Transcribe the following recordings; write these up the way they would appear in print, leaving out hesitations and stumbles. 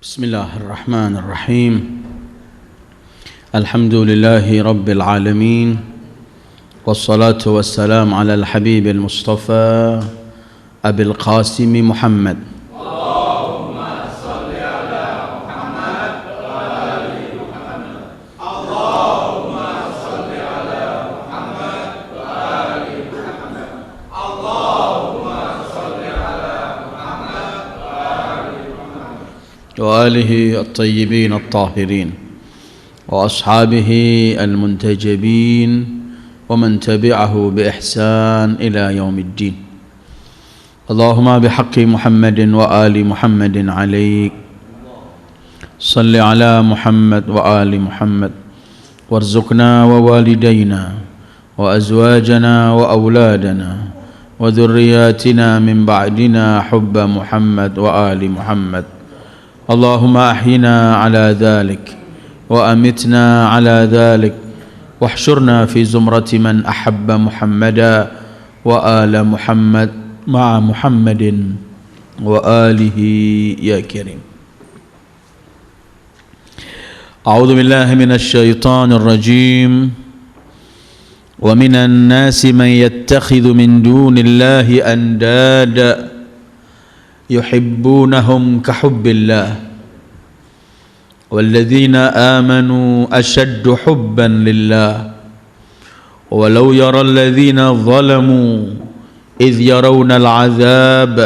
بسم الله الرحمن الرحيم الحمد لله رب العالمين والصلاة والسلام على الحبيب المصطفى أبي القاسم محمد اللهم صل على محمد وآل محمد اللهم صل على محمد وآل محمد اللهم صل على محمد وآل محمد وآله الطيبين الطاهرين وأصحابه المنتجبين ومن تبعه بإحسان إلى يوم الدين اللهم بحق محمد وآل محمد عليك صل على محمد وآل محمد وارزقنا ووالدينا وأزواجنا وأولادنا وذرياتنا من بعدنا حب محمد وآل محمد اللهم أحينا على ذلك وأمتنا على ذلك واحشرنا في زمرة من أحب محمدا وآل محمد مع محمد وآله يا كريم. أعوذ بالله من الشيطان الرجيم. ومن الناس من يتخذ من دون الله أندادا يحبونهم كحب الله والذين آمنوا أشد حبا لله ولو يرى الذين ظلموا إذ يرون العذاب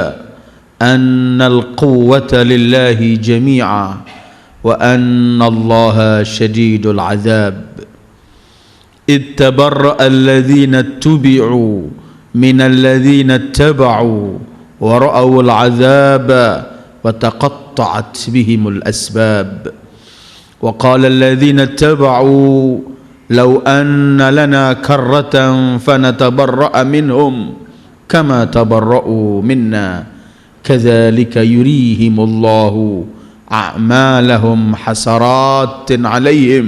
أن القوة لله جميعا وأن الله شديد العذاب إذ تبرأ الذين اتبعوا من الذين اتبعوا ورأوا العذاب وتقطعت بهم الأسباب وقال الذين اتبعوا لو أن لنا كرة فنتبرأ منهم كما تبرؤوا منا كذلك يريهم الله أعمالهم حسرات عليهم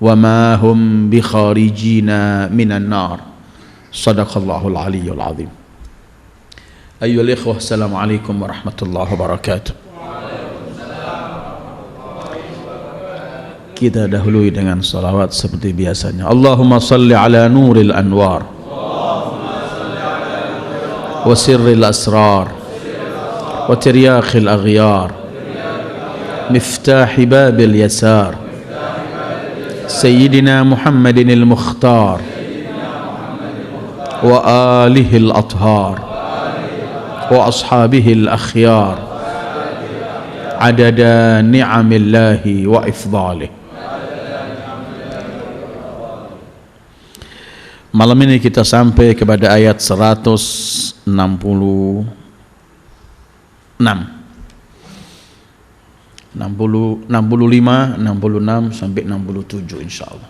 وما هم بخارجين من النار صدق الله العلي العظيم. أيها الإخوة السلام عليكم ورحمة الله وبركاته. Kita dahului dengan salawat seperti biasanya. Allahumma salli ala nuril anwar wa sirril asrar wa tiryakhil aghyar miftahi babil yasar Sayyidina Muhammadin al-Mukhtar wa alihi al-athhar wa ashabihi al-akhyar adada ni'amillahi wa ifdalih. Malam ini kita sampai kepada ayat 166 65 66 sampai 67 insyaallah.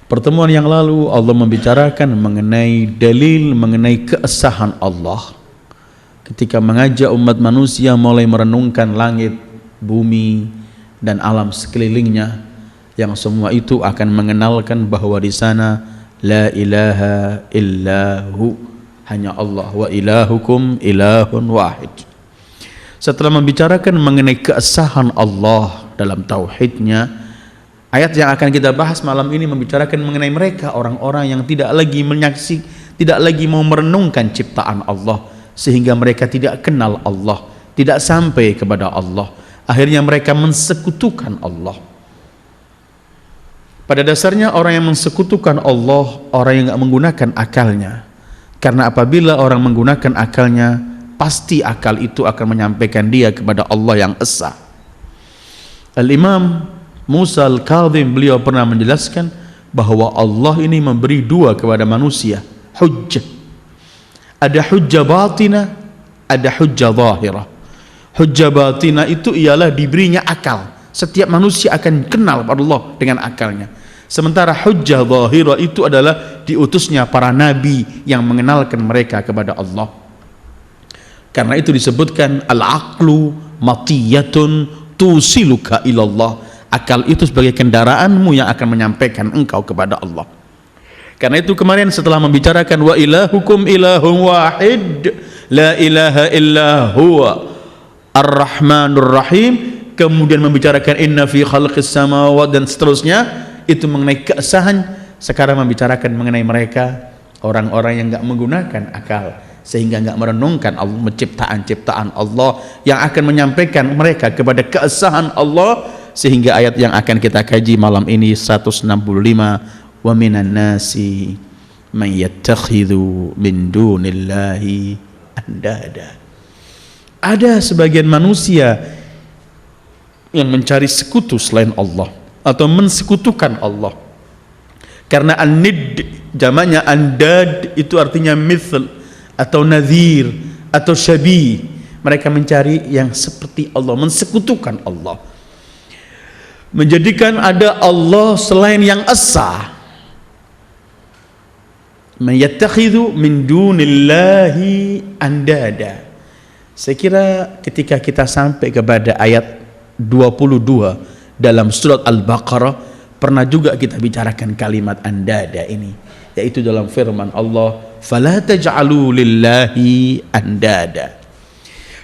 Pertemuan yang lalu Allah membicarakan mengenai dalil mengenai keesahan Allah ketika mengajak umat manusia mulai merenungkan langit, bumi dan alam sekelilingnya yang semua itu akan mengenalkan bahwa di sana la ilaha illahu, hanya Allah, wa ilahukum ilahun wahid. Setelah membicarakan mengenai keesahan Allah dalam tauhidnya, ayat yang akan kita bahas malam ini membicarakan mengenai mereka orang-orang yang tidak lagi menyaksikan, tidak lagi mau merenungkan ciptaan Allah, sehingga mereka tidak kenal Allah, tidak sampai kepada Allah. Akhirnya mereka mensekutukan Allah. Pada dasarnya orang yang mensekutukan Allah, orang yang tidak menggunakan akalnya. Karena apabila orang menggunakan akalnya, pasti akal itu akan menyampaikan dia kepada Allah yang esa. Al-Imam Musa Al-Kadhim, beliau pernah menjelaskan bahwa Allah ini memberi dua kepada manusia, hujjah. Ada hujjah batina, ada hujjah zahirah. Hujjah batina itu ialah diberinya akal. Setiap manusia akan kenal pada Allah dengan akalnya. Sementara hujjah zahirah itu adalah diutusnya para nabi yang mengenalkan mereka kepada Allah. Karena itu disebutkan al-aqlu matiyatun tusiluka ilallah. Akal itu sebagai kendaraanmu yang akan menyampaikan engkau kepada Allah. Karena itu kemarin setelah membicarakan wa ilahukum ilahun wahid la ilaha illa huwa Ar-Rahmanur Rahim, kemudian membicarakan inna fi khalqis samawati dan seterusnya, itu mengenai keasahan. Sekarang membicarakan mengenai mereka orang-orang yang enggak menggunakan akal, sehingga enggak merenungkan Allah, ciptaan Allah yang akan menyampaikan mereka kepada keasahan Allah. Sehingga ayat yang akan kita kaji malam ini 165, wa minan nasi man yattakhidhu min dunillahi andada. Ada sebagian manusia yang mencari sekutu selain Allah atau mensekutukan Allah. Karena an-nid jamaknya andad itu artinya mithl atau nadhir atau syabih. Mereka mencari yang seperti Allah, mensekutukan Allah, menjadikan ada Allah selain yang esa. Man yattakhidhu min dunillahi andada. Saya kira ketika kita sampai kepada ayat 22 dalam surat Al-Baqarah, pernah juga kita bicarakan kalimat andada ini, yaitu dalam firman Allah, fala taj'alu lillahi andada.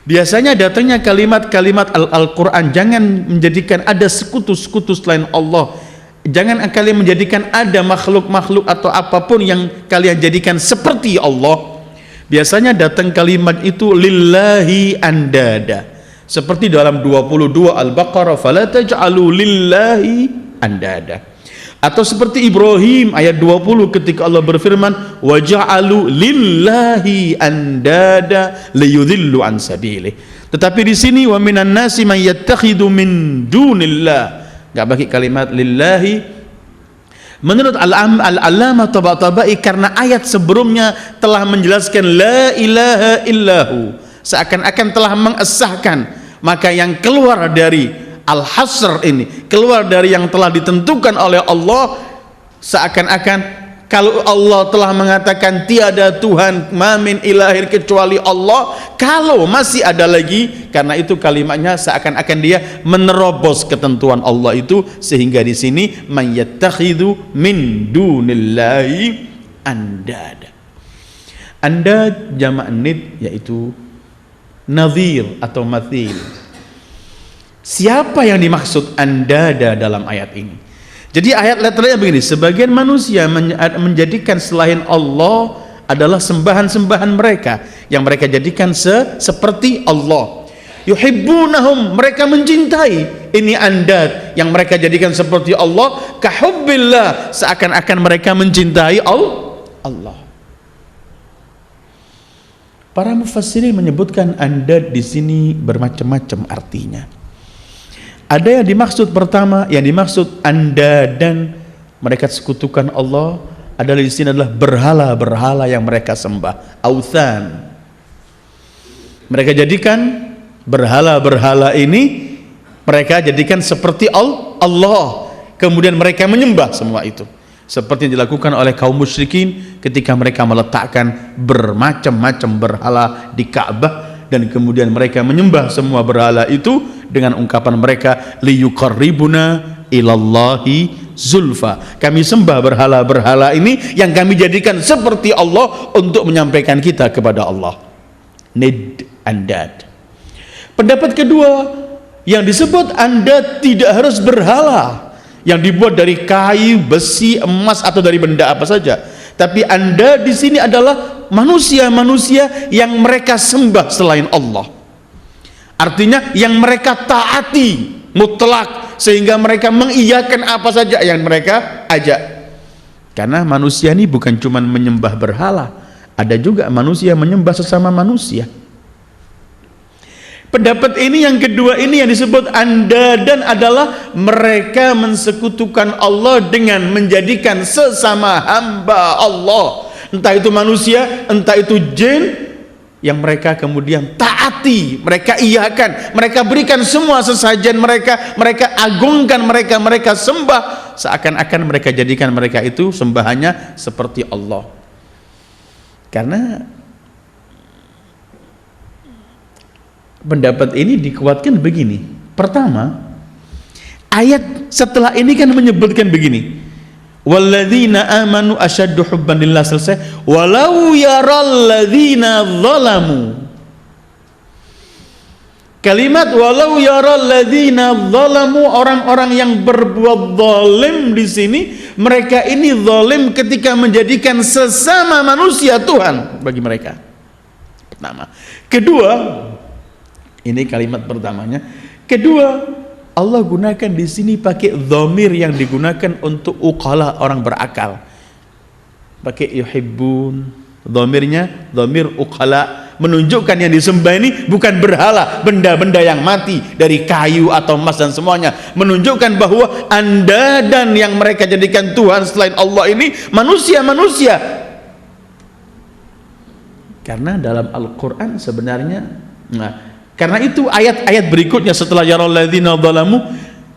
Biasanya datangnya kalimat-kalimat Al-Quran, jangan menjadikan ada sekutu-sekutu selain Allah, jangan kalian menjadikan ada makhluk-makhluk atau apapun yang kalian jadikan seperti Allah. Biasanya datang kalimat itu lillahi andada, seperti dalam 22 Al-Baqarah, fala taj'alu lillahi andada. Atau seperti Ibrahim ayat 20 ketika Allah berfirman, waja'alu lillahi andada liyudhillu an sabilih. Tetapi di sini wa minan nasi man yattakhidhu min dunillah, enggak pakai kalimat lillahi. Menurut Al-Allamah Tabatabai, karena ayat sebelumnya telah menjelaskan la ilaha illahu, seakan-akan telah mengesahkan, maka yang keluar dari al-hasr ini, keluar dari yang telah ditentukan oleh Allah, seakan-akan kalau Allah telah mengatakan tiada Tuhan mamin ilahin kecuali Allah, kalau masih ada lagi, karena itu kalimatnya seakan-akan dia menerobos ketentuan Allah itu, sehingga di sini man yattakhidhu min dunillahi andada. Andad jamak nid, yaitu nadhir atau mathil. Siapa yang dimaksud andada dalam ayat ini? Jadi ayat letternya begini, sebagian manusia menjadikan selain Allah adalah sembahan-sembahan mereka, yang mereka jadikan seperti Allah. Yuhibbunahum, mereka mencintai, ini andad yang mereka jadikan seperti Allah, kahubbillah, seakan-akan mereka mencintai Allah. Para mufassirin menyebutkan andad di sini bermacam-macam artinya. Ada yang dimaksud pertama, yang dimaksud andadan, mereka sekutukan Allah, adalah di sini adalah berhala-berhala yang mereka sembah, authan. Mereka jadikan berhala-berhala ini, mereka jadikan seperti Allah, kemudian mereka menyembah semua itu, seperti yang dilakukan oleh kaum musyrikin ketika mereka meletakkan bermacam-macam berhala di Ka'bah, dan kemudian mereka menyembah semua berhala itu dengan ungkapan mereka, liyuqarribuna ilallahi zulfa, kami sembah berhala-berhala ini yang kami jadikan seperti Allah untuk menyampaikan kita kepada Allah. Nid, andad. Pendapat kedua, yang disebut andad tidak harus berhala yang dibuat dari kayu, besi, emas atau dari benda apa saja, tapi andad di sini adalah manusia-manusia yang mereka sembah selain Allah. Artinya yang mereka taati mutlak, sehingga mereka mengiyakan apa saja yang mereka ajak. Karena manusia ini bukan cuma menyembah berhala, ada juga manusia menyembah sesama manusia. Pendapat ini yang kedua ini yang disebut andadan adalah mereka mensekutukan Allah dengan menjadikan sesama hamba Allah, entah itu manusia, entah itu jin, yang mereka kemudian taati, mereka iyakan, mereka berikan semua sesajen mereka, mereka agungkan mereka sembah, seakan-akan mereka jadikan mereka itu sembahannya seperti Allah. Karena pendapat ini dikuatkan begini. Pertama, ayat setelah ini kan menyebutkan begini, walladzina amanu asyaddu hubban lillah, selesai, walau yaral ladzina zalamu, Kalimat walau yaral ladzina zalamu, orang-orang yang berbuat zalim di sini, mereka ini zalim ketika menjadikan sesama manusia Tuhan bagi mereka. Pertama. Kedua, ini kalimat pertamanya. Kedua, Allah gunakan di sini pakai dhamir yang digunakan untuk uqala, orang berakal. Pakai yuhibbun, dhamirnya dhamir uqala, menunjukkan yang disembah ini bukan berhala, benda-benda yang mati dari kayu atau emas dan semuanya, menunjukkan bahwa anda dan yang mereka jadikan Tuhan selain Allah ini manusia-manusia. Karena dalam Al-Quran sebenarnya, karena itu ayat-ayat berikutnya setelah yaral ladzina zalamu,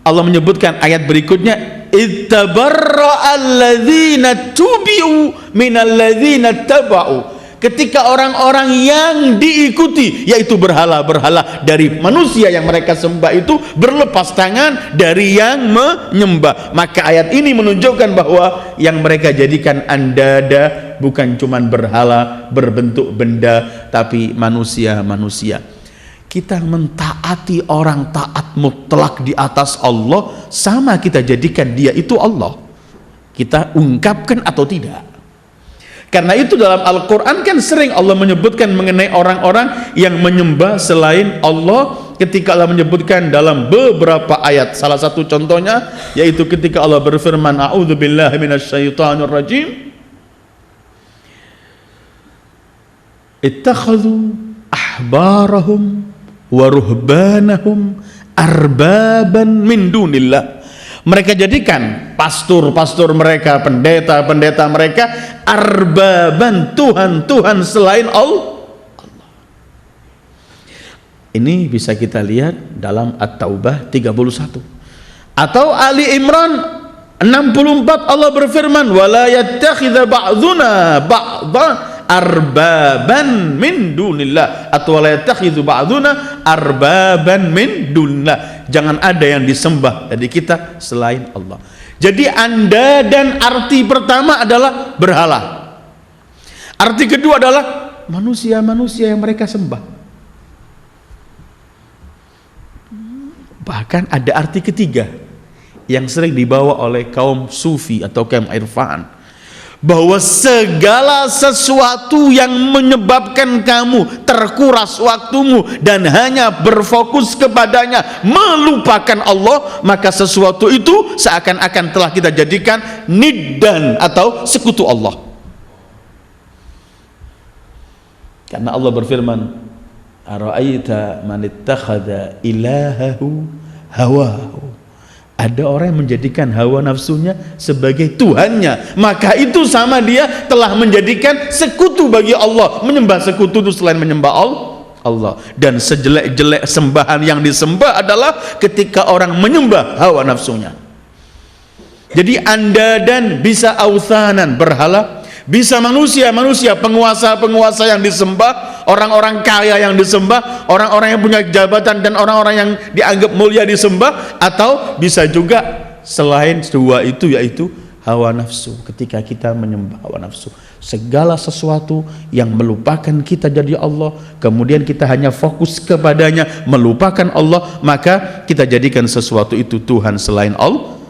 Allah menyebutkan ayat berikutnya, ittabarra'al ladzina tubi'u minal ladzina taba'u. Ketika orang-orang yang diikuti, yaitu berhala-berhala dari manusia yang mereka sembah itu, berlepas tangan dari yang menyembah. Maka ayat ini menunjukkan bahwa yang mereka jadikan andada bukan cuman berhala berbentuk benda, tapi manusia-manusia. Kita mentaati orang taat mutlak di atas Allah, sama kita jadikan dia itu Allah. Kita ungkapkan atau tidak. Karena itu dalam Al-Quran kan sering Allah menyebutkan mengenai orang-orang yang menyembah selain Allah, ketika Allah menyebutkan dalam beberapa ayat. Salah satu contohnya yaitu ketika Allah berfirman, a'udzubillahi minasyaitonir rajim, ittakhadhu ahbarahum wa ruhbanahum arbaban min dunillah. Mereka jadikan pastor-pastor mereka, pendeta-pendeta mereka arbaban, Tuhan-Tuhan selain Allah. Ini bisa kita lihat dalam At-Taubah 31 atau Ali Imran 64. Allah berfirman, wala yattakhidha ba'duna ba'dha arbaban min dunillah, atau wala yattakhidhu ba'duna arbaban min dunillah. Jangan ada yang disembah dari kita selain Allah. Jadi anda dan arti pertama adalah berhala. Arti kedua adalah manusia-manusia yang mereka sembah. Bahkan ada arti ketiga yang sering dibawa oleh kaum sufi atau kaum irfan, bahwa segala sesuatu yang menyebabkan kamu terkuras waktumu dan hanya berfokus kepadanya, melupakan Allah, maka sesuatu itu seakan-akan telah kita jadikan niddan atau sekutu Allah. Karena Allah berfirman, ara'aita man ittakhadha ilahahu hawahu. Ada orang yang menjadikan hawa nafsunya sebagai Tuhannya, maka itu sama dia telah menjadikan sekutu bagi Allah. Menyembah sekutu itu selain menyembah Allah. Dan sejelek-jelek sembahan yang disembah adalah ketika orang menyembah hawa nafsunya. Jadi anda dan bisa authanan, berhala, bisa manusia-manusia, penguasa-penguasa yang disembah, orang-orang kaya yang disembah, orang-orang yang punya jabatan dan orang-orang yang dianggap mulia disembah, atau bisa juga selain dua itu, yaitu hawa nafsu. Ketika kita menyembah hawa nafsu, segala sesuatu yang melupakan kita jadi Allah, kemudian kita hanya fokus kepadanya, melupakan Allah, maka kita jadikan sesuatu itu Tuhan selain Allah.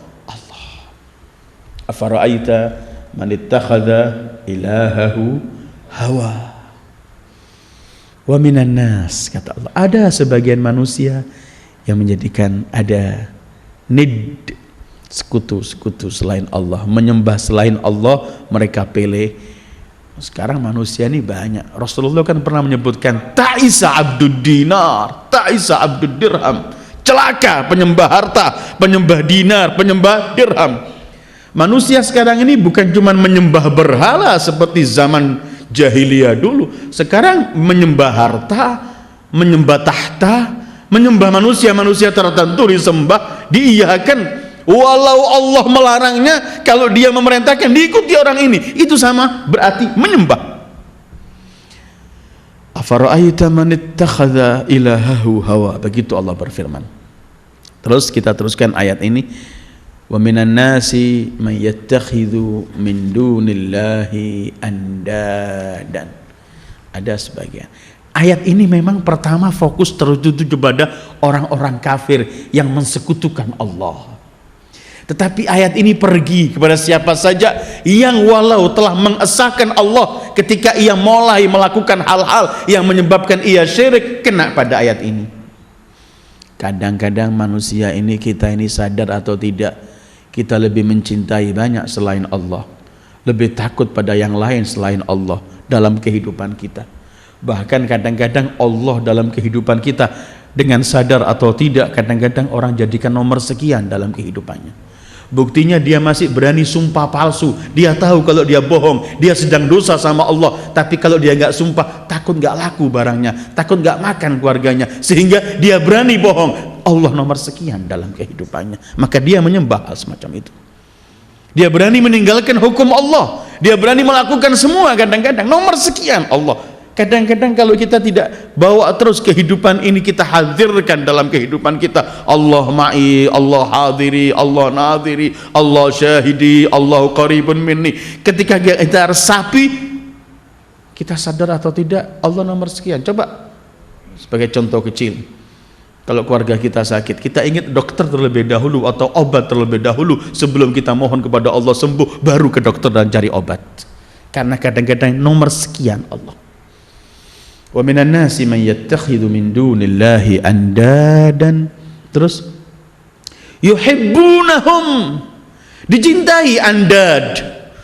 Afara'aita man ittakhadha ilahahu hawa wa minan nas, kata Allah, ada sebagian manusia yang menjadikan ada nid, sekutu-sekutu selain Allah, menyembah selain Allah, mereka pilih. Sekarang manusia ini banyak. Rasulullah kan pernah menyebutkan ta'isa abdud dinar, ta'isa abdud dirham, celaka penyembah harta, penyembah dinar, penyembah dirham. Manusia sekarang ini bukan cuma menyembah berhala seperti zaman jahiliyah dulu. Sekarang menyembah harta, menyembah tahta, menyembah manusia-manusia tertentu disembah, diiyakan. Walau Allah melarangnya, kalau dia memerintahkan diikuti orang ini. Itu sama berarti menyembah. Afara'aita man ittakhadha ilahahu hawa. Begitu Allah berfirman. Terus kita teruskan ayat ini. Wa minan nasi man yattakhidhu min dunillahi andadan. Ada sebagian. Ayat ini memang pertama fokus tertuju kepada orang-orang kafir yang mensekutukan Allah. Tetapi ayat ini pergi kepada siapa saja yang walau telah mengesahkan Allah ketika ia mulai melakukan hal-hal yang menyebabkan ia syirik, kena pada ayat ini. Kadang-kadang manusia ini, kita ini sadar atau tidak, kita lebih mencintai banyak selain Allah, lebih takut pada yang lain selain Allah dalam kehidupan kita. Bahkan kadang-kadang Allah dalam kehidupan kita, dengan sadar atau tidak, kadang-kadang orang jadikan nomor sekian dalam kehidupannya. Buktinya dia masih berani sumpah palsu. Dia tahu kalau dia bohong, dia sedang dosa sama Allah. Tapi kalau dia nggak sumpah, takut nggak laku barangnya, takut nggak makan keluarganya, sehingga dia berani bohong. Allah nomor sekian dalam kehidupannya. Maka dia menyembah hal semacam itu. Dia berani meninggalkan hukum Allah. Dia berani melakukan semua, kadang-kadang nomor sekian Allah. Kadang-kadang kalau kita tidak bawa terus kehidupan ini, kita hadirkan dalam kehidupan kita, Allah ma'i, Allah hadiri, Allah nadiri, Allah syahidi, Allah qaribun minni. Ketika kita resapi, kita sadar atau tidak, Allah nomor sekian. Coba sebagai contoh kecil, kalau keluarga kita sakit, kita ingat dokter terlebih dahulu atau obat terlebih dahulu sebelum kita mohon kepada Allah sembuh, baru ke dokter dan cari obat. Karena kadang-kadang nomor sekian Allah. Wa minan nasi man yattakhidhu min dunillahi andadan, terus yuhibbunahum, dicintai andad.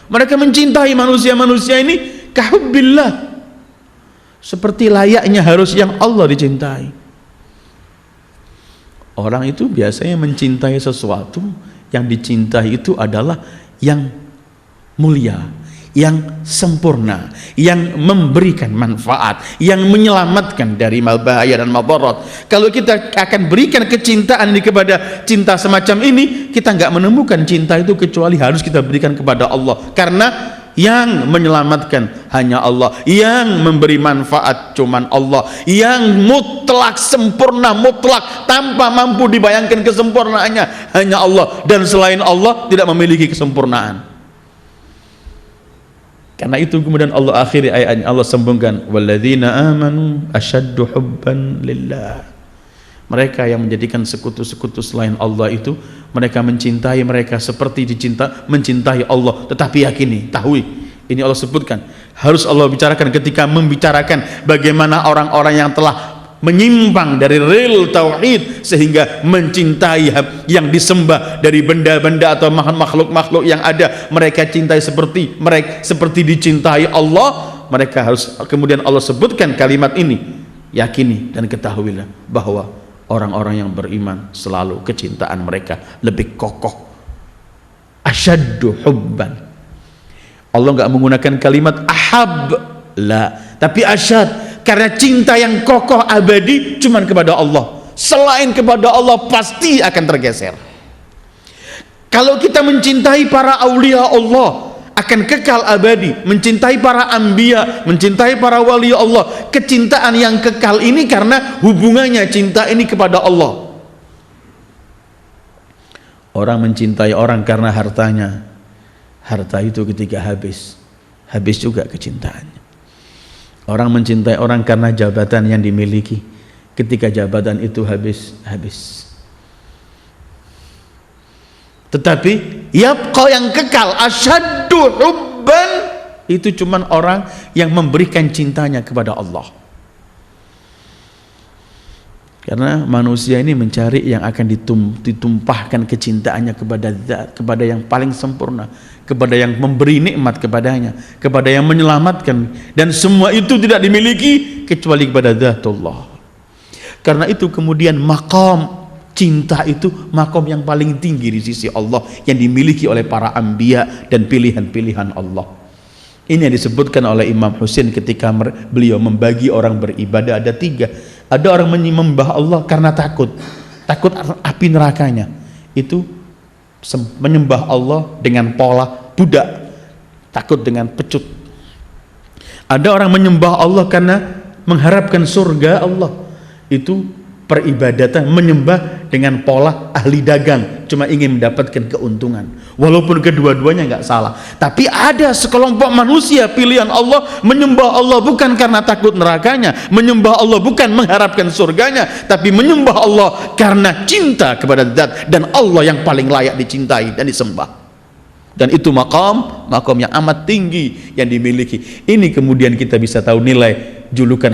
Mereka mencintai manusia-manusia ini kahubbillah, seperti layaknya harus yang Allah dicintai. Orang itu biasanya mencintai sesuatu, yang dicintai itu adalah yang mulia, yang sempurna, yang memberikan manfaat, yang menyelamatkan dari bahaya dan madarat. Kalau kita akan berikan kecintaan ini kepada cinta semacam ini, kita nggak menemukan cinta itu kecuali harus kita berikan kepada Allah. Karena yang menyelamatkan hanya Allah, yang memberi manfaat cuman Allah, yang mutlak sempurna, mutlak tanpa mampu dibayangkan kesempurnaannya hanya Allah, dan selain Allah tidak memiliki kesempurnaan. Karena itu kemudian Allah akhiri ayatnya, Allah sambungkan, walladzina amanu asyaddu hubban lillah. Mereka yang menjadikan sekutu-sekutu selain Allah itu, mereka mencintai mereka seperti mencintai Allah. Tetapi yakini, tahui, ini Allah sebutkan, harus Allah bicarakan ketika membicarakan bagaimana orang-orang yang telah menyimpang dari real tauhid sehingga mencintai yang disembah dari benda-benda atau makhluk-makhluk yang ada, mereka cintai seperti dicintai Allah. Mereka harus, kemudian Allah sebutkan kalimat ini, yakini dan ketahuilah bahwa orang-orang yang beriman selalu kecintaan mereka lebih kokoh, asyaddu hubban. Allah enggak menggunakan kalimat ahab, la, tapi asyad. Karena cinta yang kokoh abadi cuman kepada Allah. Selain kepada Allah pasti akan tergeser. Kalau kita mencintai para aulia Allah, akan kekal abadi. Mencintai para anbiya, mencintai para wali Allah, kecintaan yang kekal ini karena hubungannya cinta ini kepada Allah. Orang mencintai orang karena hartanya, harta itu ketika habis juga kecintaannya. Orang mencintai orang karena jabatan yang dimiliki, ketika jabatan itu habis. Tetapi yabqa, yang kekal, asyaddu hubban, itu cuman orang yang memberikan cintanya kepada Allah. Karena manusia ini mencari yang akan ditumpahkan kecintaannya kepada zat, kepada yang paling sempurna, kepada yang memberi nikmat kepadanya, kepada yang menyelamatkan, dan semua itu tidak dimiliki kecuali kepada zatullah. Karena itu kemudian maqam cinta itu makom yang paling tinggi di sisi Allah, yang dimiliki oleh para anbiya dan pilihan-pilihan Allah. Ini yang disebutkan oleh Imam Husain ketika beliau membagi orang beribadah, ada 3. Ada orang menyembah Allah karena takut api nerakanya. Itu menyembah Allah dengan pola budak, takut dengan pecut. Ada orang menyembah Allah karena mengharapkan surga Allah. Itu peribadatan menyembah dengan pola ahli dagang, cuma ingin mendapatkan keuntungan. Walaupun kedua-duanya nggak salah, tapi ada sekelompok manusia pilihan Allah, menyembah Allah bukan karena takut nerakanya, menyembah Allah bukan mengharapkan surganya, tapi menyembah Allah karena cinta kepada zat dan Allah yang paling layak dicintai dan disembah. Dan itu makom yang amat tinggi yang dimiliki. Ini kemudian kita bisa tahu nilai julukan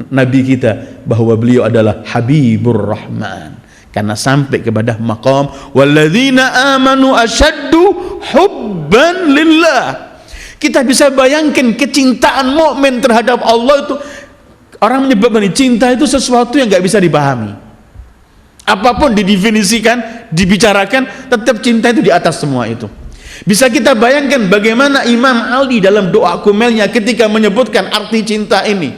Nabi kita bahwa beliau adalah Habibur Rahman, karena sampai kepada maqam walladzina amanu asyaddu hubban lillah. Kita bisa bayangkan kecintaan mukmin terhadap Allah itu, orang menyebutkan cinta itu sesuatu yang nggak bisa dipahami. Apapun didefinisikan, dibicarakan, tetap cinta itu di atas semua itu. Bisa kita bayangkan bagaimana Imam Ali dalam doa kumelnya ketika menyebutkan arti cinta ini.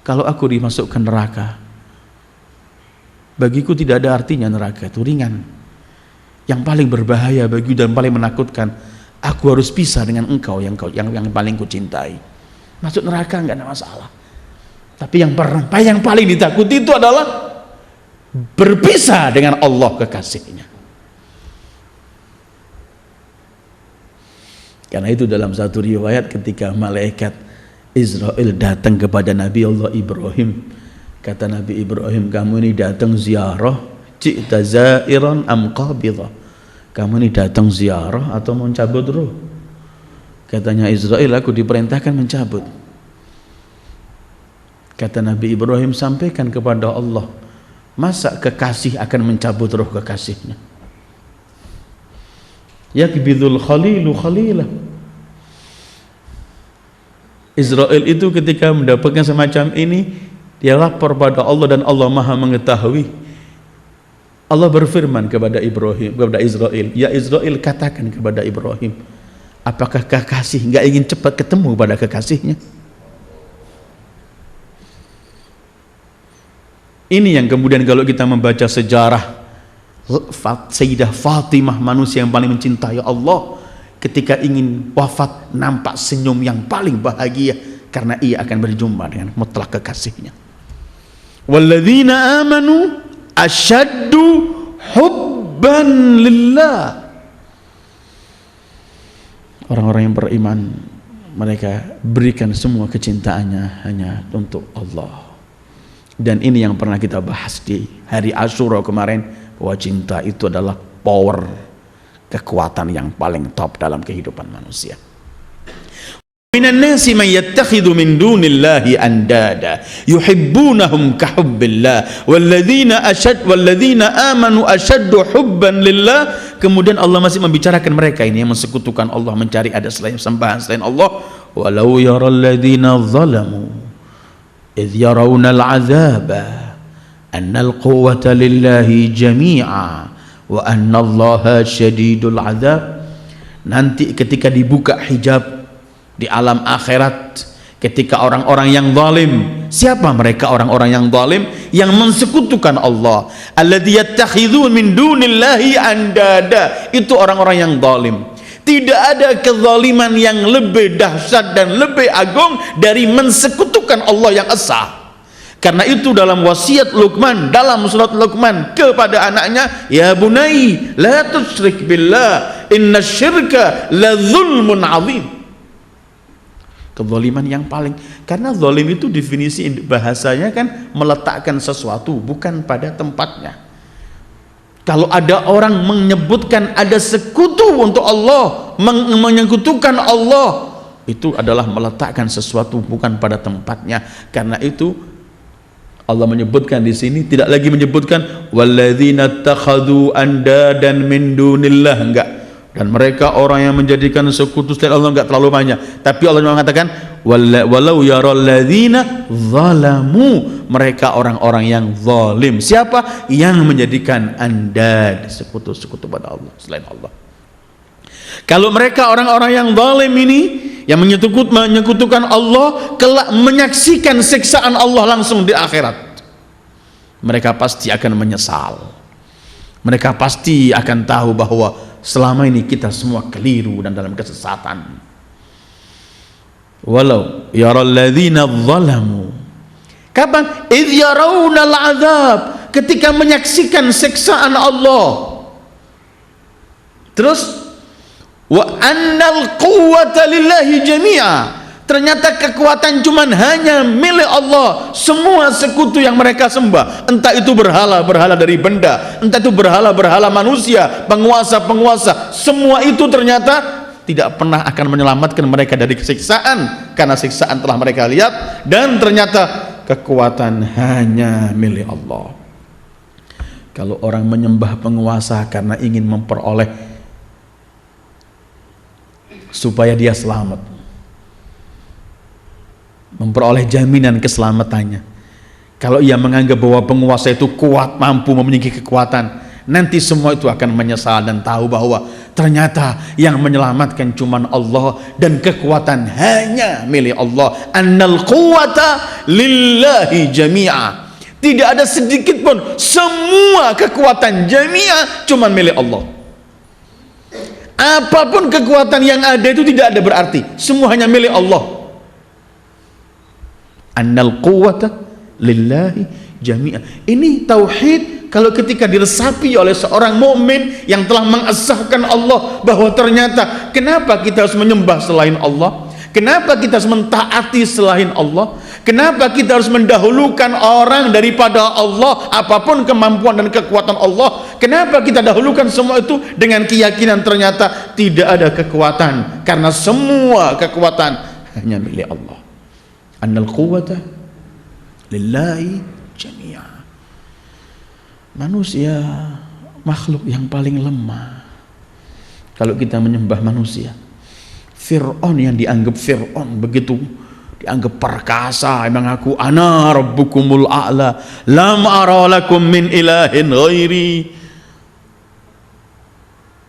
Kalau aku dimasukkan neraka, bagiku tidak ada artinya neraka, itu ringan. Yang paling berbahaya bagi dan paling menakutkan, aku harus pisah dengan engkau yang paling kucintai. Masuk neraka enggak ada masalah. Tapi yang paling ditakuti itu adalah berpisah dengan Allah kekasihnya. Karena itu dalam satu riwayat ketika malaikat Israel datang kepada Nabi Allah Ibrahim, kata Nabi Ibrahim, kamu ini datang ziarah, ji'ta zairan am qabidha, kamu ini datang ziarah atau mau cabut ruh? Katanya Israel, aku diperintahkan mencabut. Kata Nabi Ibrahim, sampaikan kepada Allah, masa kekasih akan mencabut ruh kekasihnya? Yakbidul khalilu khalilah. Israel itu ketika mendapatkan semacam ini, dia lapor pada Allah dan Allah Maha mengetahui. Allah berfirman kepada Israel, ya Israel, katakan kepada Ibrahim, apakah kekasih nggak ingin cepat ketemu pada kekasihnya? Ini yang kemudian kalau kita membaca sejarah Sayyidah Fatimah, manusia yang paling mencintai Allah, ketika ingin wafat nampak senyum yang paling bahagia karena ia akan berjumpa dengan mutlak kekasihnya. Walladzina amanu asyaddu hubban lillah. Orang-orang yang beriman, mereka berikan semua kecintaannya hanya untuk Allah. Dan ini yang pernah kita bahas di hari Asyura kemarin, bahwa cinta itu adalah power, kekuatan yang paling top dalam kehidupan manusia. Minan nasi man yattakhidhu min dunillahi andada yuhibbunahum ka hubbillah walladzina amanu ashaddu hubban lillah. Kemudian Allah masih membicarakan mereka ini yang mensekutukan Allah, mencari ada selain sembahan selain Allah. Walau yaral ladzina zalamu idh yarawna al-'adzaba annal quwwata lillahi jami'a wa anna allaha syadidul 'adzab. Nanti ketika dibuka hijab di alam akhirat, ketika orang-orang yang zalim, siapa mereka orang-orang yang zalim? Yang mensekutukan Allah. Alladzi yattakhidhu min dunillahi andada, itu orang-orang yang zalim. Tidak ada kezaliman yang lebih dahsyat dan lebih agung dari mensekutukan Allah yang esa. Karena itu dalam wasiat Luqman, dalam surat Luqman kepada anaknya, ya bunai la tusyrik billah innasyirka la zulmun azim. Kezaliman yang paling, karena zalim itu definisi bahasanya kan meletakkan sesuatu bukan pada tempatnya. Kalau ada orang menyebutkan ada sekutu untuk Allah, menyekutukan Allah, itu adalah meletakkan sesuatu bukan pada tempatnya. Karena itu Allah menyebutkan di sini, tidak lagi menyebutkan walladzina takhadhu andadan min dunillah, enggak. Dan mereka orang yang menjadikan sekutu selain Allah, enggak terlalu banyak. Tapi Allah mengatakan walau yaral ladzina zalamu, mereka orang-orang yang zalim. Siapa? Yang menjadikan andad, sekutu-sekutu pada Allah selain Allah. Kalau mereka orang-orang yang zalim ini, yang menyekutukan Allah, kelak menyaksikan siksaan Allah langsung di akhirat, mereka pasti akan menyesal. Mereka pasti akan tahu bahwa selama ini kita semua keliru dan dalam kesesatan. Walau yaral ladzina zalamu, kapan? Idh yarawna al-'adzab, ketika menyaksikan siksaan Allah. Terus wa annal quwwata lillahi jami'a. Ternyata kekuatan cuman hanya milik Allah. Semua sekutu yang mereka sembah, entah itu berhala-berhala dari benda, entah itu berhala-berhala manusia, penguasa-penguasa, semua itu ternyata tidak pernah akan menyelamatkan mereka dari siksaan, karena siksaan telah mereka lihat. Dan ternyata kekuatan hanya milik Allah. Kalau orang menyembah penguasa karena ingin memperoleh supaya dia selamat, memperoleh jaminan keselamatannya, kalau ia menganggap bahwa penguasa itu kuat, mampu memiliki kekuatan, nanti semua itu akan menyesal dan tahu bahwa ternyata yang menyelamatkan cuman Allah dan kekuatan hanya milik Allah. Annal quwwata lillahi jami'a. Tidak ada sedikit pun, semua kekuatan jami'a cuman milik Allah. Apapun kekuatan yang ada itu tidak ada berarti, semua hanya milik Allah. Annal quwwata lillahi jami'a. Ini tauhid kalau ketika diresapi oleh seorang mukmin yang telah mengesahkan Allah, bahwa ternyata kenapa kita harus menyembah selain Allah? Kenapa kita harus mentaati selain Allah? Kenapa kita harus mendahulukan orang daripada Allah, apapun kemampuan dan kekuatan Allah? Kenapa kita dahulukan semua itu dengan keyakinan ternyata tidak ada kekuatan, karena semua kekuatan hanya milik Allah. Annal quwwata lillahi jami'a. Manusia makhluk yang paling lemah kalau kita menyembah manusia. Fir'aun yang dianggap Fir'aun begitu dianggap perkasa, mengaku ana rabbukumul a'la lam ara lakum min ilahin ghairi.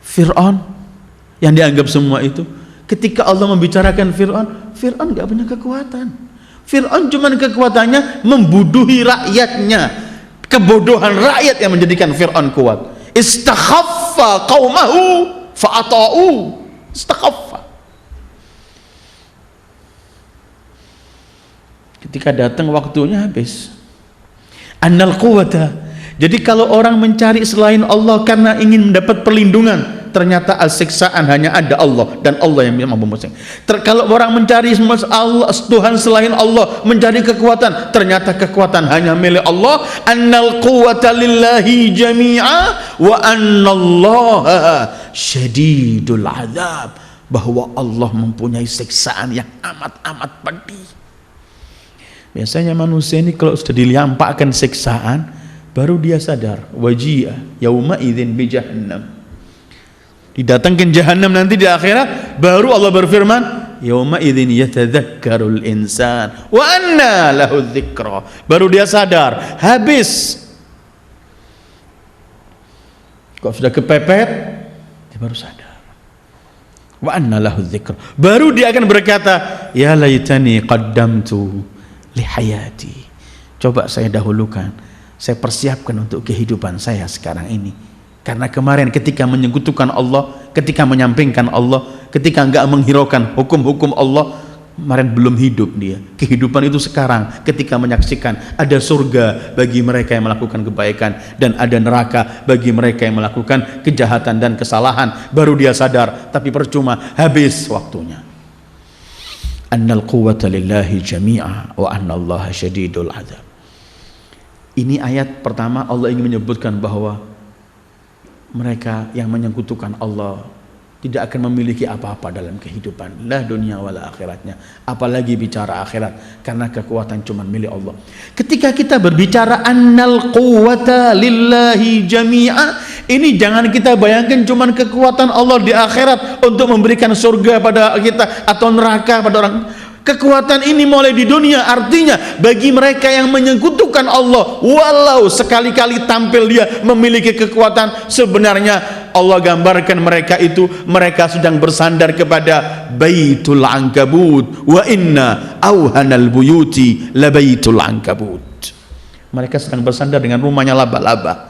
Fir'aun yang dianggap semua itu, ketika Allah membicarakan Fir'aun gak punya kekuatan. Fir'aun cuma kekuatannya membuduhi rakyatnya. Kebodohan rakyat yang menjadikan Fir'aun kuat. Istakhaffa qaumahu fa'ata'u. Istakhaffa. Ketika datang waktunya habis. Annal quwwata. Jadi kalau orang mencari selain Allah karena ingin mendapat perlindungan, ternyata siksaan hanya ada Allah, dan Allah yang mampu menyiksa. Kalau orang mencari Allah, Tuhan selain Allah, mencari kekuatan, ternyata kekuatan hanya milik Allah. Annal quwwata lillahi jami'a wa annallaha syadidul azab. Bahwa Allah mempunyai siksaan yang amat-amat pedih. Biasanya manusia ini kalau sudah dilimpahkan siksaan, baru dia sadar. Waji'ah yauma idzin bi jahannam. Didatangkan jahannam nanti di akhirat, baru Allah berfirman, yauma idzin yatadzakkarul insan wa anna lahu dzikra. Baru dia sadar, habis. Kok sudah kepepet, dia baru sadar. Wa anna lahu dzikra. Baru dia akan berkata, ya laitani qaddamtu li hayati. Coba saya dahulukan, saya persiapkan untuk kehidupan saya sekarang ini. Karena kemarin ketika menyekutukan Allah, ketika menyampingkan Allah, ketika enggak menghiraukan hukum-hukum Allah, kemarin belum hidup dia. Kehidupan itu sekarang ketika menyaksikan ada surga bagi mereka yang melakukan kebaikan, dan ada neraka bagi mereka yang melakukan kejahatan dan kesalahan. Baru dia sadar, tapi percuma, habis waktunya. Annal quwwata lillahi jami'a wa annallaha syadidul azab. Ini ayat pertama Allah ingin menyebutkan bahwa mereka yang menyekutukan Allah tidak akan memiliki apa-apa dalam kehidupan, la dunia wala akhiratnya, apalagi bicara akhirat, karena kekuatan cuma milik Allah. Ketika kita berbicara annal quwwata lillahi jami'a, ini jangan kita bayangkan cuma kekuatan Allah di akhirat untuk memberikan surga pada kita atau neraka pada orang. Kekuatan ini mulai di dunia, artinya bagi mereka yang menyekutukan Allah, walau sekali-kali tampil dia memiliki kekuatan, sebenarnya Allah gambarkan mereka itu, mereka sedang bersandar kepada Baitul Ankabut. Wa inna auhanal buyuti la Baitul Ankabut. Mereka sedang bersandar dengan rumahnya laba-laba.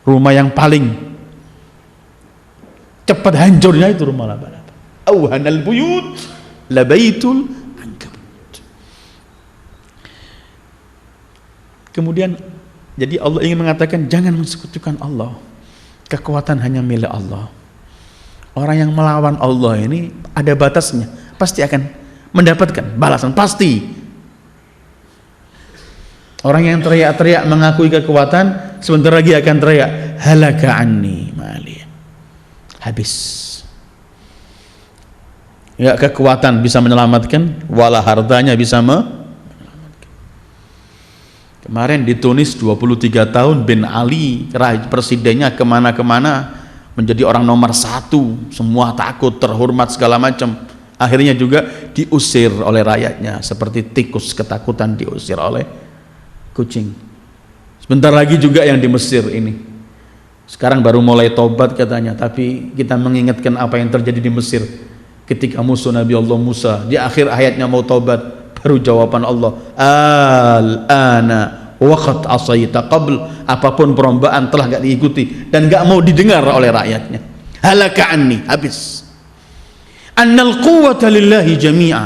Rumah yang paling cepat hancurnya itu rumah laba-laba. Auhanal buyut Labaitul Ankabut. Kemudian jadi Allah ingin mengatakan jangan mensekutukan Allah. Kekuatan hanya milik Allah. Orang yang melawan Allah ini ada batasnya, pasti akan mendapatkan balasan, pasti. Orang yang teriak-teriak mengakui kekuatan, sebentar lagi akan teriak, halaka anni mali. Habis. Ya, kekuatan bisa menyelamatkan, wala hartanya bisa menyelamatkan. Kemarin di Tunis 23 tahun bin Ali, presidennya kemana-kemana, menjadi orang nomor 1, semua takut, terhormat segala macam. Akhirnya juga diusir oleh rakyatnya, seperti tikus ketakutan diusir oleh kucing. Sebentar lagi juga yang di Mesir ini. Sekarang baru mulai tobat katanya, tapi kita mengingatkan apa yang terjadi di Mesir ketika musuh Nabi Allah Musa di akhir ayatnya mau tobat, baru jawaban Allah, al-ana waqad asaita qabl, apapun perlombaan telah gak diikuti dan gak mau didengar oleh rakyatnya. Halaka anni, habis. Annal quwwata lillahi jami'a.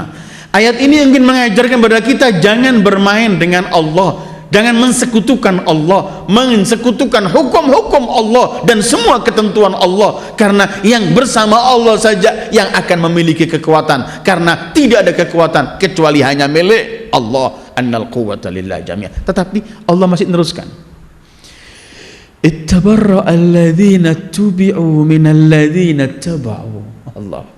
Ayat ini ingin mengajarkan kepada kita jangan bermain dengan Allah, jangan mensekutukan Allah, mensekutukan hukum-hukum Allah dan semua ketentuan Allah, karena yang bersama Allah saja yang akan memiliki kekuatan, karena tidak ada kekuatan kecuali hanya milik Allah. Annal quwwata lillahi jami'a. Tetapi Allah masih meneruskan, ittabarra alladhina tubi'u minal ladhina taba'u. Allah,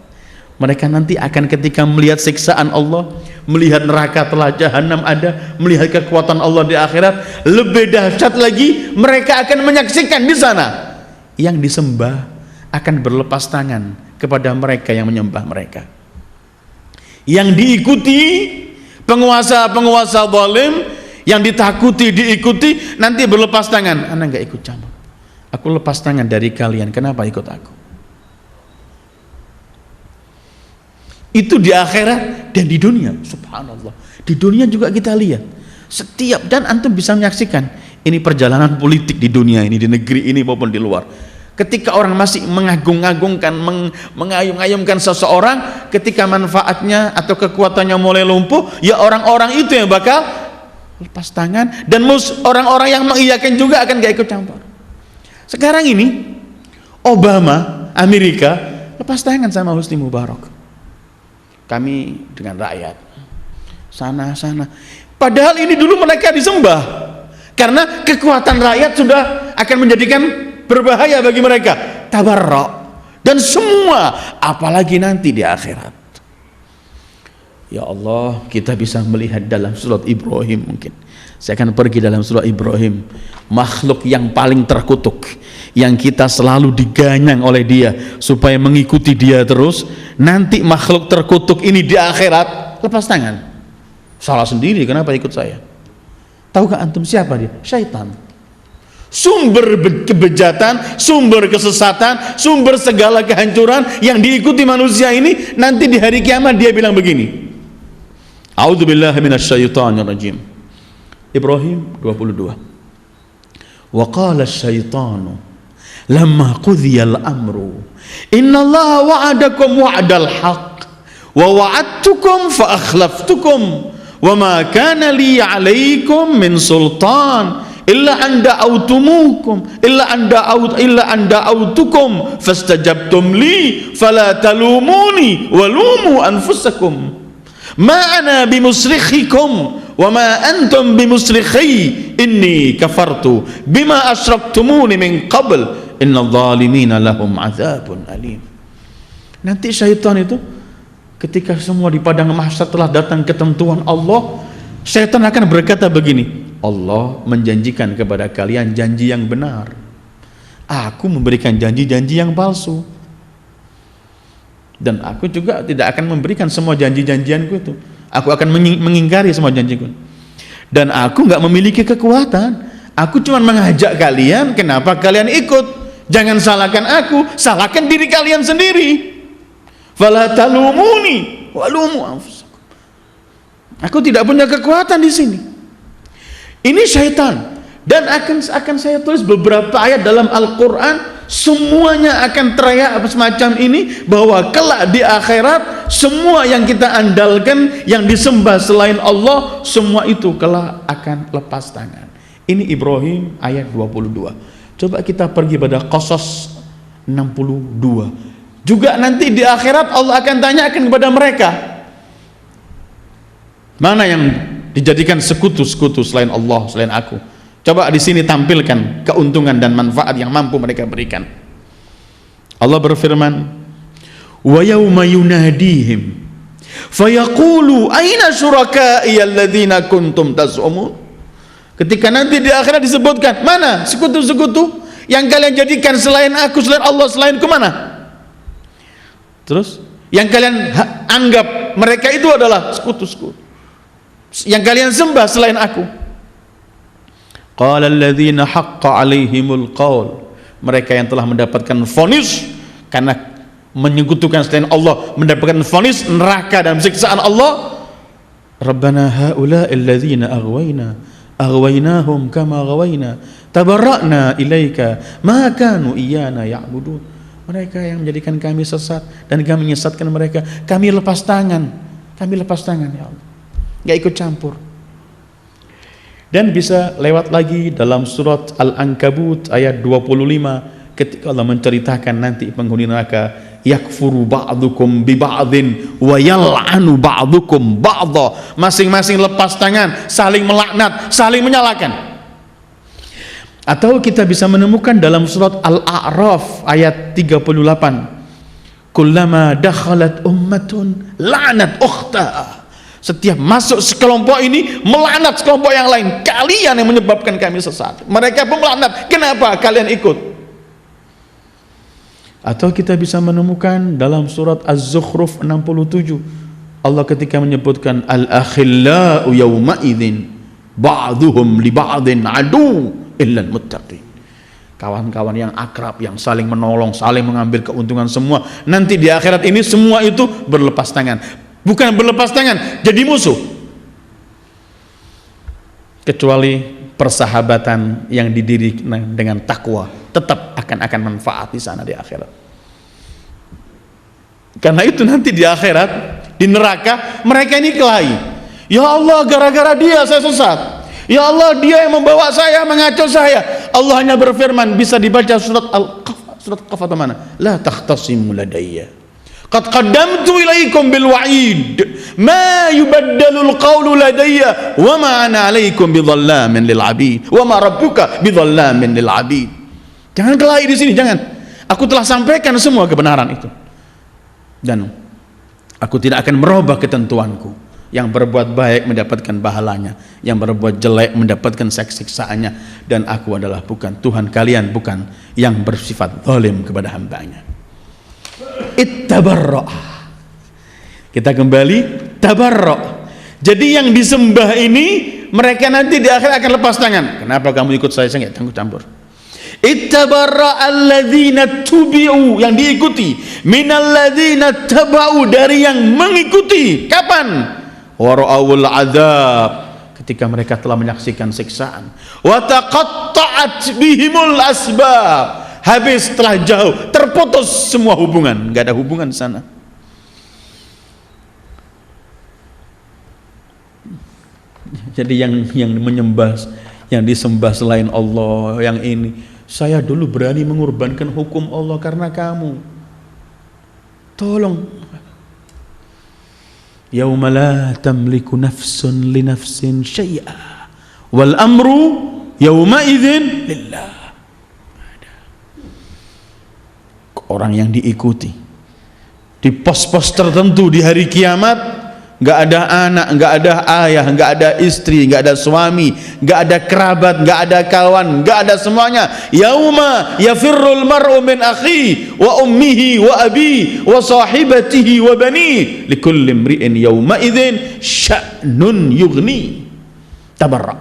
mereka nanti akan ketika melihat siksaan Allah, melihat neraka telah jahanam ada, melihat kekuatan Allah di akhirat, lebih dahsyat lagi, mereka akan menyaksikan di sana yang disembah akan berlepas tangan kepada mereka yang menyembah mereka, yang diikuti penguasa-penguasa zalim, yang ditakuti diikuti, nanti berlepas tangan. Anak nggak ikut campur, aku lepas tangan dari kalian, kenapa ikut aku? Itu di akhirat dan di dunia. Subhanallah, di dunia juga kita lihat setiap, dan antum bisa menyaksikan ini perjalanan politik di dunia ini, di negeri ini maupun di luar. Ketika orang masih mengagung-agungkan, mengayum-ayumkan seseorang, ketika manfaatnya atau kekuatannya mulai lumpuh, ya orang-orang itu yang bakal lepas tangan, dan orang-orang yang mengiyakan juga akan gak ikut campur. Sekarang ini Obama Amerika lepas tangan sama Husni Mubarak, kami dengan rakyat sana-sana. Padahal ini dulu mereka disembah, karena kekuatan rakyat sudah akan menjadikan berbahaya bagi mereka. Tabarra, dan semua, apalagi nanti di akhirat. Ya Allah, kita bisa melihat dalam surat Ibrahim. Mungkin saya akan pergi dalam surat Ibrahim, makhluk yang paling terkutuk, yang kita selalu diganyang oleh dia supaya mengikuti dia terus. Nanti makhluk terkutuk ini di akhirat lepas tangan, salah sendiri, kenapa ikut saya? Tahukah antum siapa dia? Syaitan, sumber kebejatan, sumber kesesatan, sumber segala kehancuran yang diikuti manusia ini. Nanti di hari kiamat dia bilang begini, a'udzubillahi minasyaitonirrajim. Ibrahim 22. Wa qala asyaitanu lamma qudhiyal amru innallaha wa'adakum wa'dal haqq wa wa'adtukum fa akhlaftukum wa ma kana li 'alaikum min sultan illa an da'awtumukum illa an da'awtukum fastajabtum li fala talumuni wa lumu anfusakum ma ana bimusrikhikum wa ma antum bimusrikhi inni kafartu bima asyraktumuni min qabl innal zalimina lahum azabun alim. Nanti syaitan itu ketika semua di padang mahsyar telah datang ketentuan Allah, syaitan akan berkata begini, Allah menjanjikan kepada kalian janji yang benar, aku memberikan janji-janji yang palsu, dan aku juga tidak akan memberikan semua janji-janjianku itu. Aku akan mengingkari semua janjiku, dan aku nggak memiliki kekuatan. Aku cuma mengajak kalian, kenapa kalian ikut? Jangan salahkan aku, salahkan diri kalian sendiri. Fala talumuni walumu anfusakum. Aku tidak punya kekuatan di sini. Ini syaitan, dan akan saya tulis beberapa ayat dalam Al-Quran, semuanya akan teriak semacam ini, bahwa kelak di akhirat semua yang kita andalkan, yang disembah selain Allah, semua itu kelak akan lepas tangan. Ini Ibrahim ayat 22. Coba kita pergi pada Qasas 62. Juga nanti di akhirat Allah akan tanyakan kepada mereka, mana yang dijadikan sekutu-sekutu selain Allah, selain aku. Coba di sini tampilkan keuntungan dan manfaat yang mampu mereka berikan. Allah berfirman, wa yauma yunadihim fayaqulu aina syuraka'i alladzina kuntum tas'umun. Ketika nanti di akhirat disebutkan, mana sekutu-sekutu yang kalian jadikan selain aku, selain Allah, selainku mana? Terus yang kalian anggap mereka itu adalah sekutu-sekutu, yang kalian sembah selain aku. Qala alladzina haqqa alaihimul qaul, mereka yang telah mendapatkan vonis karena menyekutukan selain Allah, mendapatkan vonis neraka dan siksaan Allah. Rabbana haula'i alladzina aghwaynahum kama ghawaina tabarra'na ilaika ma kanu iyyana ya'budun. Mereka yang menjadikan kami sesat dan kami menyesatkan mereka, kami lepas tangan ya Allah, gak ikut campur. Dan bisa lewat lagi dalam surat Al-Ankabut ayat 25 ketika Allah menceritakan nanti penghuni neraka, yakfuru ba'dukum bi ba'din wa yal'anu ba'dukum ba'dha, masing-masing lepas tangan, saling melaknat, saling menyalahkan. Atau kita bisa menemukan dalam surat Al-A'raf ayat 38, kullama dakhalat ummatun la'nat ukhtaha, setiap masuk sekelompok ini melaknat sekelompok yang lain, kalian yang menyebabkan kami sesat. Mereka pun melaknat, kenapa kalian ikut? Atau kita bisa menemukan dalam surat Az-Zukhruf 67, Allah ketika menyebutkan al-akhillau yawma idzin ba'duhum li ba'din adu illal muttaqin, kawan-kawan yang akrab, yang saling menolong, saling mengambil keuntungan semua, nanti di akhirat ini semua itu berlepas tangan. Bukan berlepas tangan, jadi musuh, kecuali persahabatan yang didirikan dengan takwa tetap akan manfaat di sana di akhirat. Karena itu nanti di akhirat, di neraka, mereka ini kelahi, ya Allah gara-gara dia saya sesat, ya Allah dia yang membawa saya, mengacau saya. Allah hanya berfirman, bisa dibaca surat Al-Qaf, surat Qaf atau mana, la takhtasimu ladayya qad qaddamtu ilaikum bil wa'id ma yubaddalul qawlu ladayya wa ma ana alaikum bidhallamin lil abid wa ma rabbuka bidhallamin lil abid. Jangan kelahi di sini, jangan. Aku telah sampaikan semua kebenaran itu dan aku tidak akan merubah ketentuanku. Yang berbuat baik mendapatkan pahalanya, yang berbuat jelek mendapatkan siksaannya, dan aku adalah bukan Tuhan kalian, bukan yang bersifat zalim kepada hambanya. Ittabarra', kita kembali tabarra'. Jadi yang disembah ini mereka nanti di akhir akan lepas tangan. Kenapa kamu ikut saya nggak campur. Ittabarra alladzina tubi'u, yang diikuti, minalladzina taba'u, dari yang mengikuti. Kapan? Wara'awul azab, ketika mereka telah menyaksikan siksaan. Wa taqatta'at bihimul asbab, habis, telah jauh, terputus semua hubungan, nggak ada hubungan di sana. Jadi yang menyembah, yang disembah selain Allah, yang ini, saya dulu berani mengorbankan hukum Allah karena kamu. Tolong. Yauma la tamliku nafsun li nafsin syai'a wal amru yauma idzin lillah. Orang yang diikuti di pos-pos tertentu di hari kiamat, nggak ada anak, nggak ada ayah, nggak ada istri, nggak ada suami, nggak ada kerabat, nggak ada kawan, nggak ada semuanya. Yauma yafirrul mar'u min akhi wa ummihi wa abi wa sahibatihi wa bani likulli imri'in yauma idzin sya'nun yughni. Tabarra',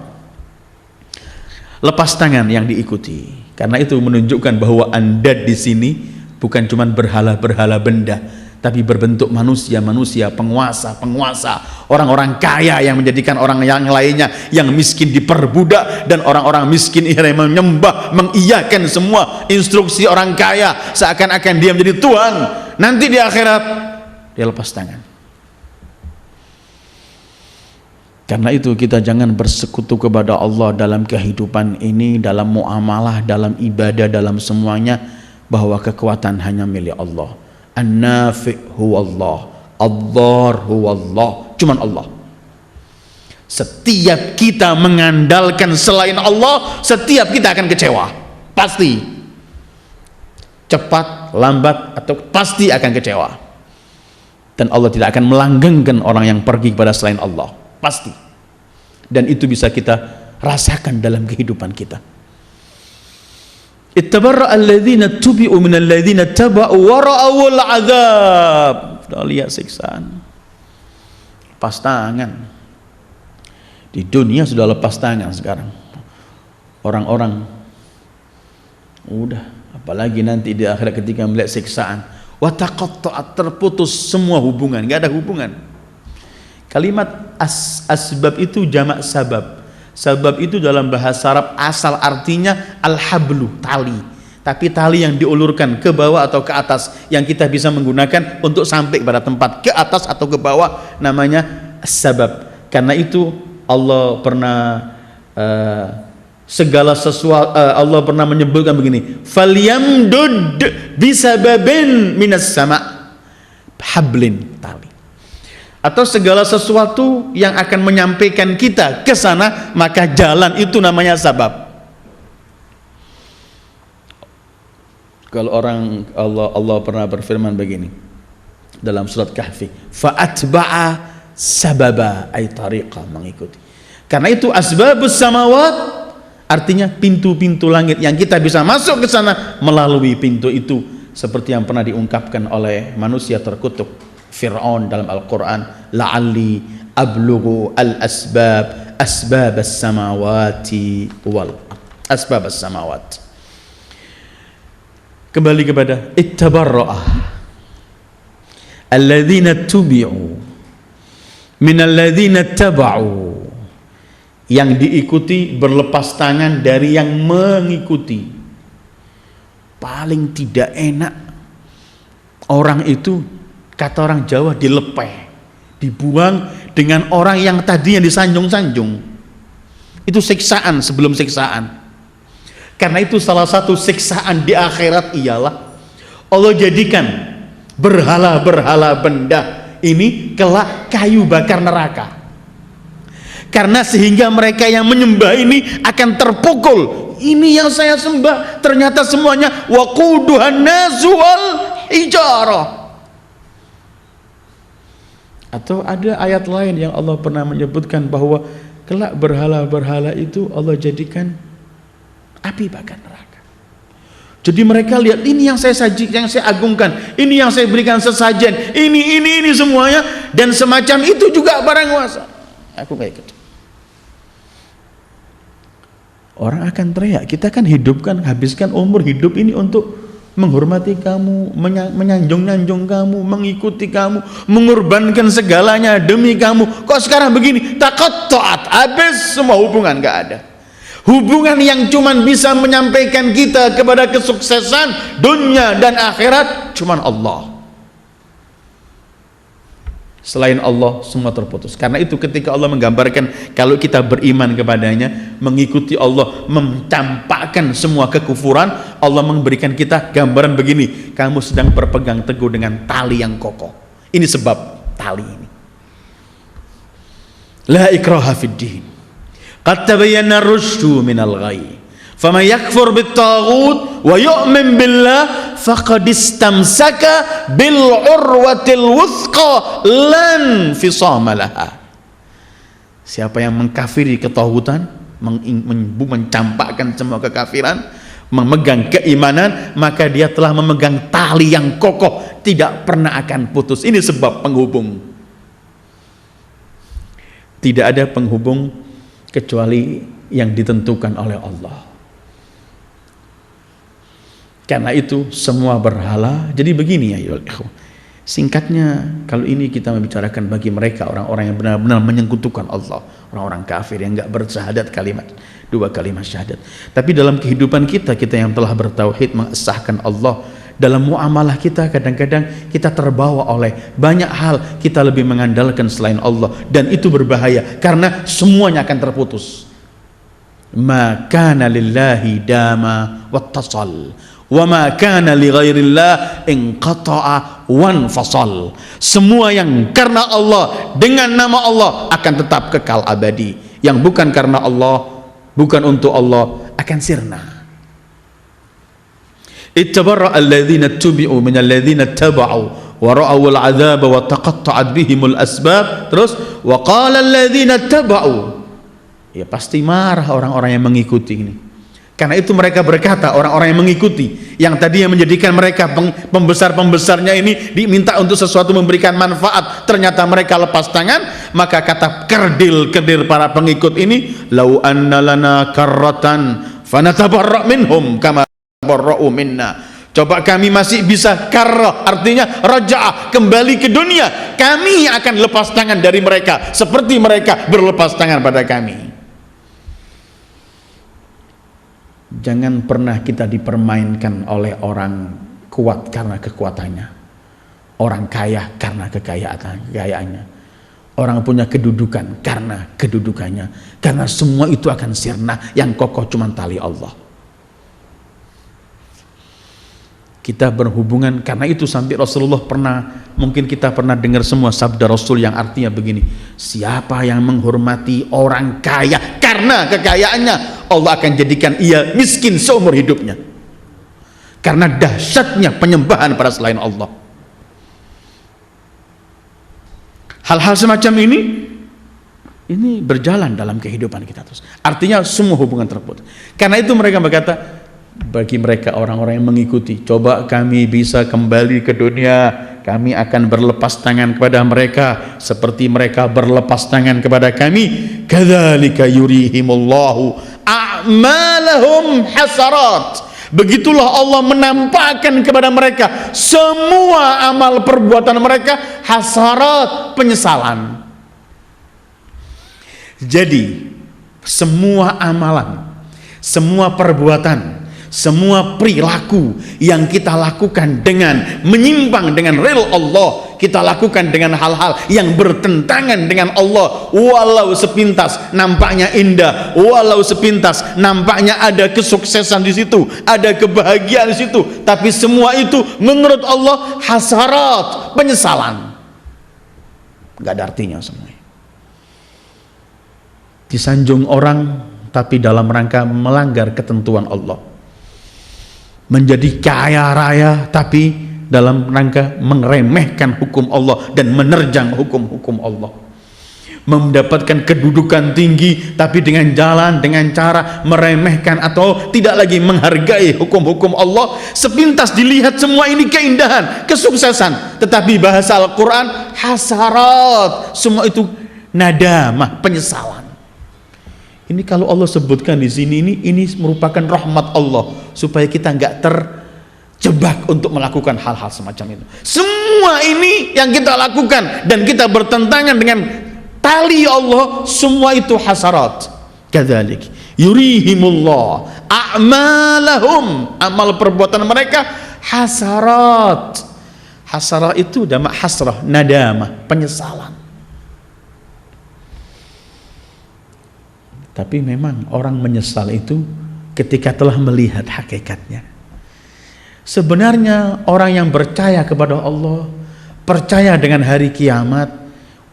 lepas tangan yang diikuti. Karena itu menunjukkan bahwa Anda di sini bukan cuma berhala-berhala benda, tapi berbentuk manusia-manusia, penguasa-penguasa, orang-orang kaya yang menjadikan orang yang lainnya yang miskin diperbudak, dan orang-orang miskin ini menyembah, mengiyakan semua instruksi orang kaya seakan-akan dia menjadi Tuhan. Nanti di akhirat dia lepas tangan. Karena itu kita jangan bersekutu kepada Allah dalam kehidupan ini, dalam muamalah, dalam ibadah, dalam semuanya, bahwa kekuatan hanya milik Allah. An-Nafi' huwallah, Ad-Dhar huwallah, cuman Allah. Setiap kita mengandalkan selain Allah, setiap kita akan kecewa, pasti. Cepat, lambat, atau pasti akan kecewa. Dan Allah tidak akan melanggengkan orang yang pergi kepada selain Allah, pasti. Dan itu bisa kita rasakan dalam kehidupan kita. Ittabarra alladhina tubi'u min alladhina taba'u wa ra'awul azab. Sudah lihat siksaan, lepas tangan. Di dunia sudah lepas tangan sekarang orang-orang, udah, apalagi nanti di akhirat ketika melihat siksaan, wa taqatta'at, terputus semua hubungan, enggak ada hubungan. Kalimat asbab itu jamak sabab. Sabab itu dalam bahasa Arab asal artinya al-hablu, tali. Tapi tali yang diulurkan ke bawah atau ke atas, yang kita bisa menggunakan untuk sampai pada tempat ke atas atau ke bawah, namanya sabab. Karena itu Allah pernah segala sesuatu, Allah pernah menyebutkan begini, falyamdud bisababin minas sama, hablin, tali. Atau segala sesuatu yang akan menyampaikan kita ke sana, maka jalan itu namanya sabab. Kalau orang Allah pernah berfirman begini dalam surat Kahfi, fa'atba'a sababa, ay tariqa, mengikuti. Karena itu asbabus samawat artinya pintu-pintu langit yang kita bisa masuk ke sana melalui pintu itu, seperti yang pernah diungkapkan oleh manusia terkutuk Fir'aun dalam Al-Quran, la'alli ablughu al-asbab asbab as-samawati wal asbab as-samawat. Kembali kepada ittabarra'ah alladhina tubi'u min alladhina taba'u, yang diikuti berlepas tangan dari yang mengikuti. Paling tidak enak orang itu, kata orang Jawa, dilepeh, dibuang dengan orang yang tadinya disanjung-sanjung. Itu siksaan sebelum siksaan. Karena itu salah satu siksaan di akhirat ialah Allah jadikan berhala-berhala benda ini kelak kayu bakar neraka. Karena sehingga mereka yang menyembah ini akan terpukul. Ini yang saya sembah ternyata semuanya waquduhan nasu wal hijarah. Atau ada ayat lain yang Allah pernah menyebutkan bahwa kelak berhala-berhala itu Allah jadikan api bakar neraka. Jadi mereka lihat, ini yang saya sajikan, yang saya agungkan, ini yang saya berikan sesajen, ini semuanya, dan semacam itu juga barang kuasa. Aku kayak gitu. Orang akan teriak, kita kan hidupkan, habiskan umur hidup ini untuk menghormati kamu, menyanjung-nyanjung kamu, mengikuti kamu, mengorbankan segalanya demi kamu. Kok sekarang begini? Taqatta'at, habis semua hubungan, gak ada. Hubungan yang cuman bisa menyampaikan kita kepada kesuksesan dunia dan akhirat cuman Allah. Selain Allah semua terputus. Karena itu ketika Allah menggambarkan kalau kita beriman kepadanya, mengikuti Allah, mencampakkan semua kekufuran, Allah memberikan kita gambaran begini, kamu sedang berpegang teguh dengan tali yang kokoh. Ini sebab tali ini. La ikraha fid din, qad tabayyana ar-rusydu minal ghayy, faman yakfur bit-taghut wa yu'min billah faqad istamsaka bil urwatil wuthqa lan fisama laha. Siapa yang mengkafiri ketauhidan, mencampakkan semua kekafiran, memegang keimanan, maka dia telah memegang tali yang kokoh, tidak pernah akan putus. Ini sebab penghubung. Tidak ada penghubung kecuali yang ditentukan oleh Allah. Karena itu semua berhala. Jadi begini ya, singkatnya, kalau ini kita membicarakan bagi mereka orang-orang yang benar-benar menyekutukan Allah, orang-orang kafir yang enggak bersyahadat dua kalimat syahadat. Tapi dalam kehidupan kita yang telah bertauhid, mengesahkan Allah Dalam muamalah kita kadang-kadang kita terbawa oleh banyak hal, kita lebih mengandalkan selain Allah, dan itu berbahaya karena semuanya akan terputus. Ma kana lillahi dama wattasal wa ma kana li ghairillah inqata'a wanfasal. Semua yang karena Allah dengan nama Allah akan tetap kekal abadi, yang bukan karena Allah, bukan untuk Allah, akan sirna. Ittabarra alladhina tubi'u min alladhina taba'u wa ra'aw al'adzaba wa taqatta'at bihimul asbab. Terus wa qala alladhina taba'u, ya pasti marah orang-orang yang mengikuti ini. Karena itu mereka berkata, orang-orang yang mengikuti, yang tadi yang menjadikan mereka pembesar-pembesarnya ini diminta untuk sesuatu memberikan manfaat, ternyata mereka lepas tangan. Maka kata kerdil-kerdil para pengikut ini, lau anna lana karratan fanatabarra minhum kama tabarra'u minna. Coba kami masih bisa karrah, artinya raja'ah, kembali ke dunia, kami akan lepas tangan dari mereka seperti mereka berlepas tangan pada kami. Jangan pernah kita dipermainkan oleh orang kuat karena kekuatannya, orang kaya karena kekayaannya, orang punya kedudukan karena kedudukannya, karena semua itu akan sirna. Yang kokoh cuma tali Allah. Kita berhubungan, karena itu sampai Rasulullah pernah, mungkin kita pernah dengar semua sabda Rasul yang artinya begini, siapa yang menghormati orang kaya karena kekayaannya, Allah akan jadikan ia miskin seumur hidupnya, karena dahsyatnya penyembahan pada selain Allah. Hal-hal semacam ini berjalan dalam kehidupan kita terus, artinya semua hubungan terputus. Karena itu mereka berkata, bagi mereka orang-orang yang mengikuti, coba kami bisa kembali ke dunia, kami akan berlepas tangan kepada mereka seperti mereka berlepas tangan kepada kami. Kadzalika yurihimullahu a'malahum hasarat. Begitulah Allah menampakkan kepada mereka semua amal perbuatan mereka hasarat, penyesalan. Jadi semua amalan, semua perbuatan, semua perilaku yang kita lakukan dengan menyimpang dengan real Allah, kita lakukan dengan hal-hal yang bertentangan dengan Allah, walau sepintas nampaknya indah, walau sepintas nampaknya ada kesuksesan di situ, ada kebahagiaan di situ, tapi semua itu menurut Allah hasarat, penyesalan, nggak ada artinya semuanya. Disanjung orang tapi dalam rangka melanggar ketentuan Allah, menjadi kaya raya tapi dalam rangka meremehkan hukum Allah dan menerjang hukum-hukum Allah, mendapatkan kedudukan tinggi tapi dengan cara meremehkan atau tidak lagi menghargai hukum-hukum Allah. Sepintas dilihat semua ini keindahan, kesuksesan, tetapi bahasa Al-Quran hasarat, semua itu nadamah, penyesalan. Ini kalau Allah sebutkan di sini, ini merupakan rahmat Allah supaya kita nggak terjebak untuk melakukan hal-hal semacam itu. Semua ini yang kita lakukan dan kita bertentangan dengan tali Allah, semua itu hasarat. Kadzalik yurihimullah a'malahum, amal perbuatan mereka hasarat. Hasarat itu jamak hasrah, nadamah, penyesalan. Tapi memang orang menyesal itu ketika telah melihat hakikatnya. Sebenarnya orang yang percaya kepada Allah, percaya dengan hari kiamat,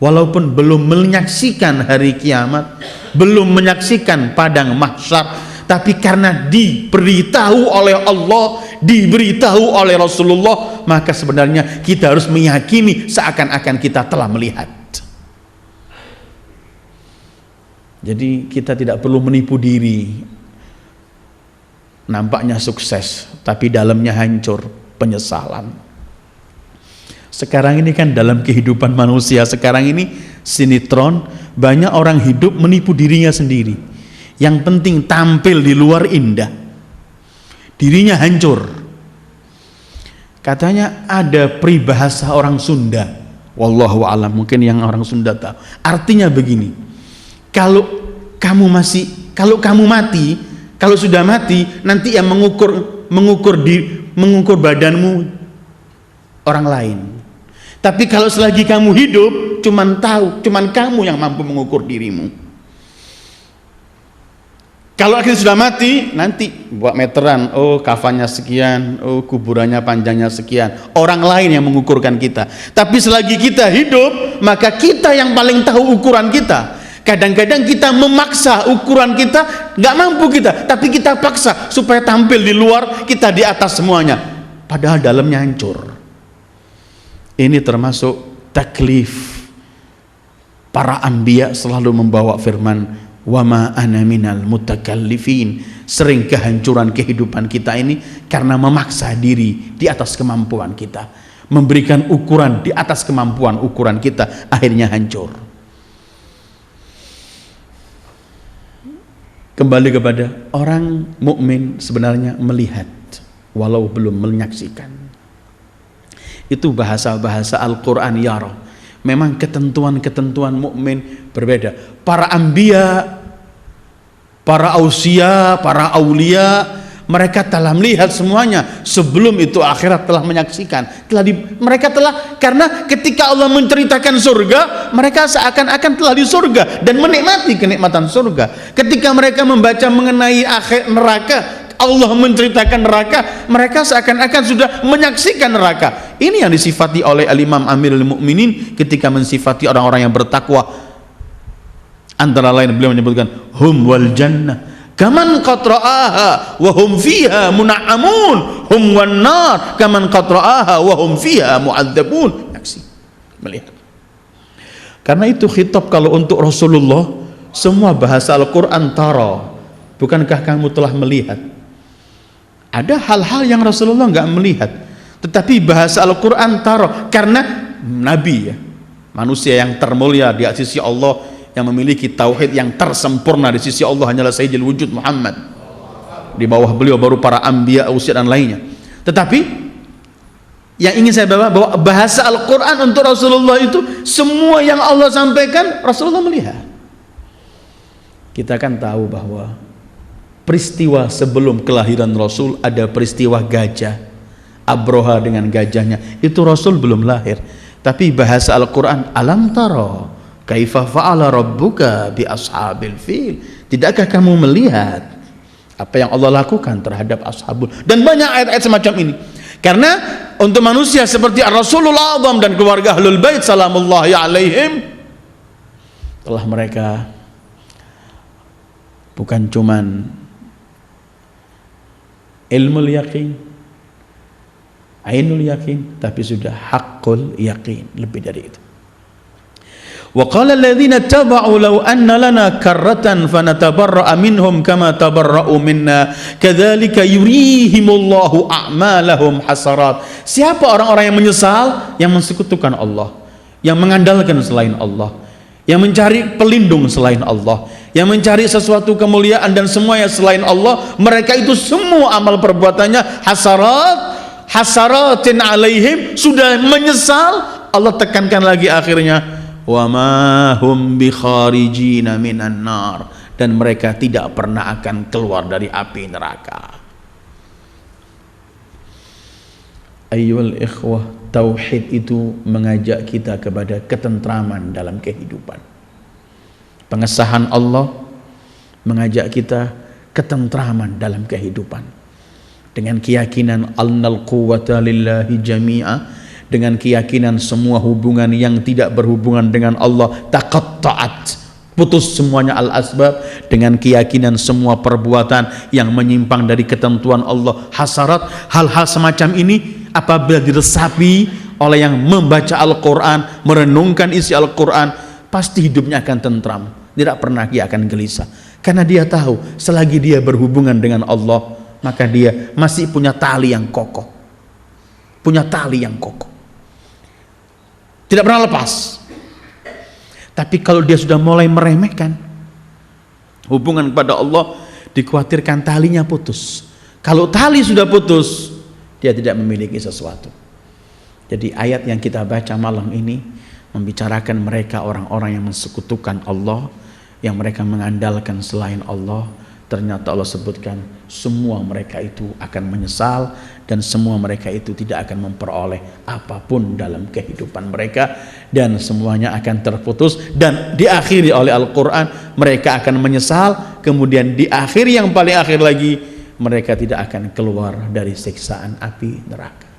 walaupun belum menyaksikan hari kiamat, belum menyaksikan padang mahsyar, tapi karena diberitahu oleh Allah, diberitahu oleh Rasulullah, maka sebenarnya kita harus meyakini seakan-akan kita telah melihat. Jadi kita tidak perlu menipu diri, nampaknya sukses tapi dalamnya hancur, penyesalan. Sekarang ini kan dalam kehidupan manusia sekarang ini sinetron, banyak orang hidup menipu dirinya sendiri. Yang penting tampil di luar indah, dirinya hancur. Katanya ada peribahasa orang Sunda, wallahu a'lam, mungkin yang orang Sunda tahu. Artinya begini, kalau kamu mati, kalau sudah mati, nanti yang mengukur mengukur badanmu orang lain. Tapi kalau selagi kamu hidup, cuman kamu yang mampu mengukur dirimu. Kalau akhirnya sudah mati, nanti buat meteran, oh kafannya sekian, oh kuburannya panjangnya sekian. Orang lain yang mengukurkan kita. Tapi selagi kita hidup, maka kita yang paling tahu ukuran kita. Kadang-kadang kita memaksa ukuran kita, nggak mampu kita, tapi kita paksa supaya tampil di luar, kita di atas semuanya. Padahal dalamnya hancur. Ini termasuk taklif. Para anbiya selalu membawa firman, wa ma ana minal mutakallifin. Sering kehancuran kehidupan kita ini karena memaksa diri di atas kemampuan kita, memberikan ukuran di atas kemampuan ukuran kita, akhirnya hancur. Kembali kepada orang mukmin sebenarnya melihat walau belum menyaksikan. Itu bahasa-bahasa Al-Quran yara. Memang ketentuan-ketentuan mukmin berbeda. Para anbiya, para ausia, para aulia, mereka telah melihat semuanya. Sebelum itu akhirat telah menyaksikan. Mereka telah, karena ketika Allah menceritakan surga, mereka seakan-akan telah di surga dan menikmati kenikmatan surga. Ketika mereka membaca mengenai akhir neraka, Allah menceritakan neraka, mereka seakan-akan sudah menyaksikan neraka. Ini yang disifati oleh Al-Imam Amirul Mukminin ketika mensifati orang-orang yang bertakwa. Antara lain beliau menyebutkan hum wal jannah kaman qad ra'aha wa hum fiha mun'amun, hum wan nar kaman qad ra'aha wa hum fiha mu'adzabun. Saksi, melihat. Karena itu khitab kalau untuk Rasulullah, semua bahasa Al-Qur'an tara. Bukankah kamu telah melihat? Ada hal-hal yang Rasulullah nggak melihat, tetapi bahasa Al-Quran taruh, karena Nabi ya, manusia yang termulia di sisi Allah, yang memiliki tauhid yang tersempurna di sisi Allah hanyalah Sayyidul Wujud Muhammad. Di bawah beliau baru para anbiya, ausia dan lainnya. Tetapi yang ingin saya bawa, bahwa bahasa Al-Quran untuk Rasulullah itu semua yang Allah sampaikan Rasulullah melihat. Kita kan tahu bahwa peristiwa sebelum kelahiran Rasul ada peristiwa gajah, Abroha dengan gajahnya, itu Rasul belum lahir. Tapi bahasa Al-Quran, alam tara kaifa fa'ala rabbuka bi ashabil fil. Tidakkah kamu melihat apa yang Allah lakukan terhadap ashabul, dan banyak ayat-ayat semacam ini. Karena untuk manusia seperti Rasulullah Azam dan keluarga Ahlul Bait salamullahi alaihim, telah mereka bukan cuman ilmu yakin, ainul yakin, tapi sudah haqqul yakin, lebih dari itu. Wa qala alladhina taba'u law anna lana karratan fanatabarra'a minhum kama tabarra'u minna kadzalika yurihimullahu a'malahum hasarat. Siapa orang-orang yang menyesal, yang mensekutukan Allah, yang mengandalkan selain Allah, yang mencari pelindung selain Allah, yang mencari sesuatu kemuliaan dan semuanya selain Allah, mereka itu semua amal perbuatannya hasaratin alaihim, sudah menyesal. Allah tekankan lagi akhirnya, wa ma hum bi kharijina minan nar, dan mereka tidak pernah akan keluar dari api neraka. Ayyuhal ikhwah, tauhid itu mengajak kita kepada ketentraman dalam kehidupan. Pengesahan Allah mengajak kita ketentraman dalam kehidupan, dengan keyakinan annal quwwata lillahi jami'a, dengan keyakinan semua hubungan yang tidak berhubungan dengan Allah taqatta'at, putus semuanya al-asbab, dengan keyakinan semua perbuatan yang menyimpang dari ketentuan Allah hasarat. Hal-hal semacam ini apabila diresapi oleh yang membaca Al-Quran, merenungkan isi Al-Quran, pasti hidupnya akan tentram, tidak pernah dia akan gelisah, karena dia tahu selagi dia berhubungan dengan Allah, maka dia masih punya tali yang kokoh, punya tali yang kokoh, tidak pernah lepas. Tapi kalau dia sudah mulai meremehkan hubungan kepada Allah, dikhawatirkan talinya putus. Kalau tali sudah putus, dia tidak memiliki sesuatu. Jadi ayat yang kita baca malam ini membicarakan mereka orang-orang yang mensekutukan Allah, yang mereka mengandalkan selain Allah, Ternyata Allah sebutkan semua mereka itu akan menyesal dan semua mereka itu tidak akan memperoleh apapun dalam kehidupan mereka dan semuanya akan terputus dan diakhiri oleh Al-Quran mereka akan menyesal, kemudian di akhir yang paling akhir lagi mereka tidak akan keluar dari siksaan api neraka.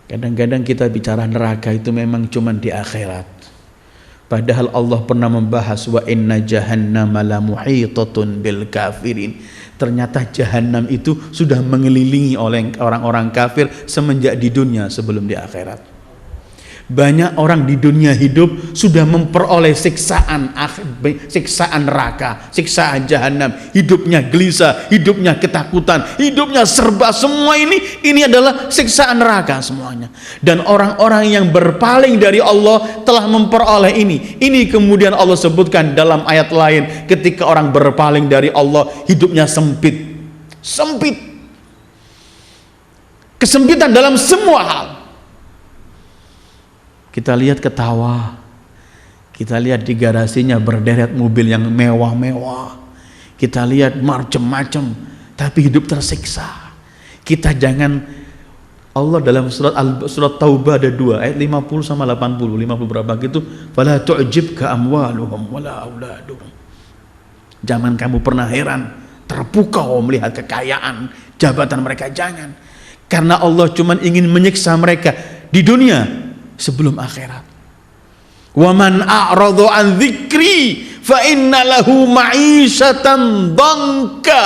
Kadang-kadang kita bicara neraka itu memang cuma di akhirat. Padahal Allah pernah membahas wa inna jahannama la muhitatun bil kafirin. Ternyata jahanam itu sudah mengelilingi oleh orang-orang kafir semenjak di dunia sebelum di akhirat. Banyak orang di dunia hidup sudah memperoleh siksaan neraka, siksaan jahanam. Hidupnya gelisah, hidupnya ketakutan, hidupnya serba semua ini adalah siksaan neraka semuanya. Dan orang-orang yang berpaling dari Allah telah memperoleh ini. Ini kemudian Allah sebutkan dalam ayat lain, ketika orang berpaling dari Allah hidupnya sempit. Sempit. Kesempitan dalam semua hal. Kita lihat ketawa, kita lihat di garasinya berderet mobil yang mewah-mewah, kita lihat macam-macam, tapi hidup tersiksa. Kita jangan, Allah dalam surat Taubah ada 2 ayat 50 sama 80 berapa gitu, fala tu'jibka amwaluhum wala auladuhum. Jangan kamu pernah heran, terpukau melihat kekayaan, jabatan mereka, jangan. Karena Allah cuma ingin menyiksa mereka di dunia sebelum akhirat. Wa man a'radu an dzikri fa inna lahu ma'isyatan dhanka.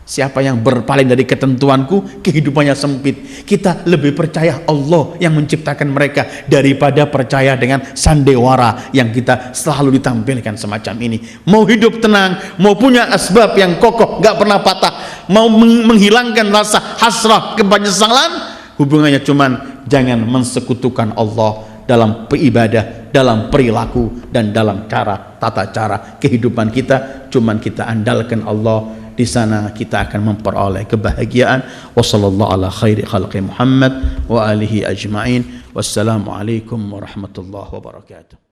Siapa yang berpaling dari ketentuanku, kehidupannya sempit. Kita lebih percaya Allah yang menciptakan mereka daripada percaya dengan sandiwara yang kita selalu ditampilkan semacam ini. Mau hidup tenang, mau punya asbab yang kokoh, gak pernah patah, mau menghilangkan rasa hasrah kepenyesalan, hubungannya cuman jangan mensekutukan Allah dalam beribadah, dalam perilaku dan dalam tata cara kehidupan kita. Cuman kita andalkan Allah, di sana kita akan memperoleh kebahagiaan. Wassallallahu ala khairi khalqi Muhammad wa alihi ajma'in. Wassalamu alaikum warahmatullahi wabarakatuh.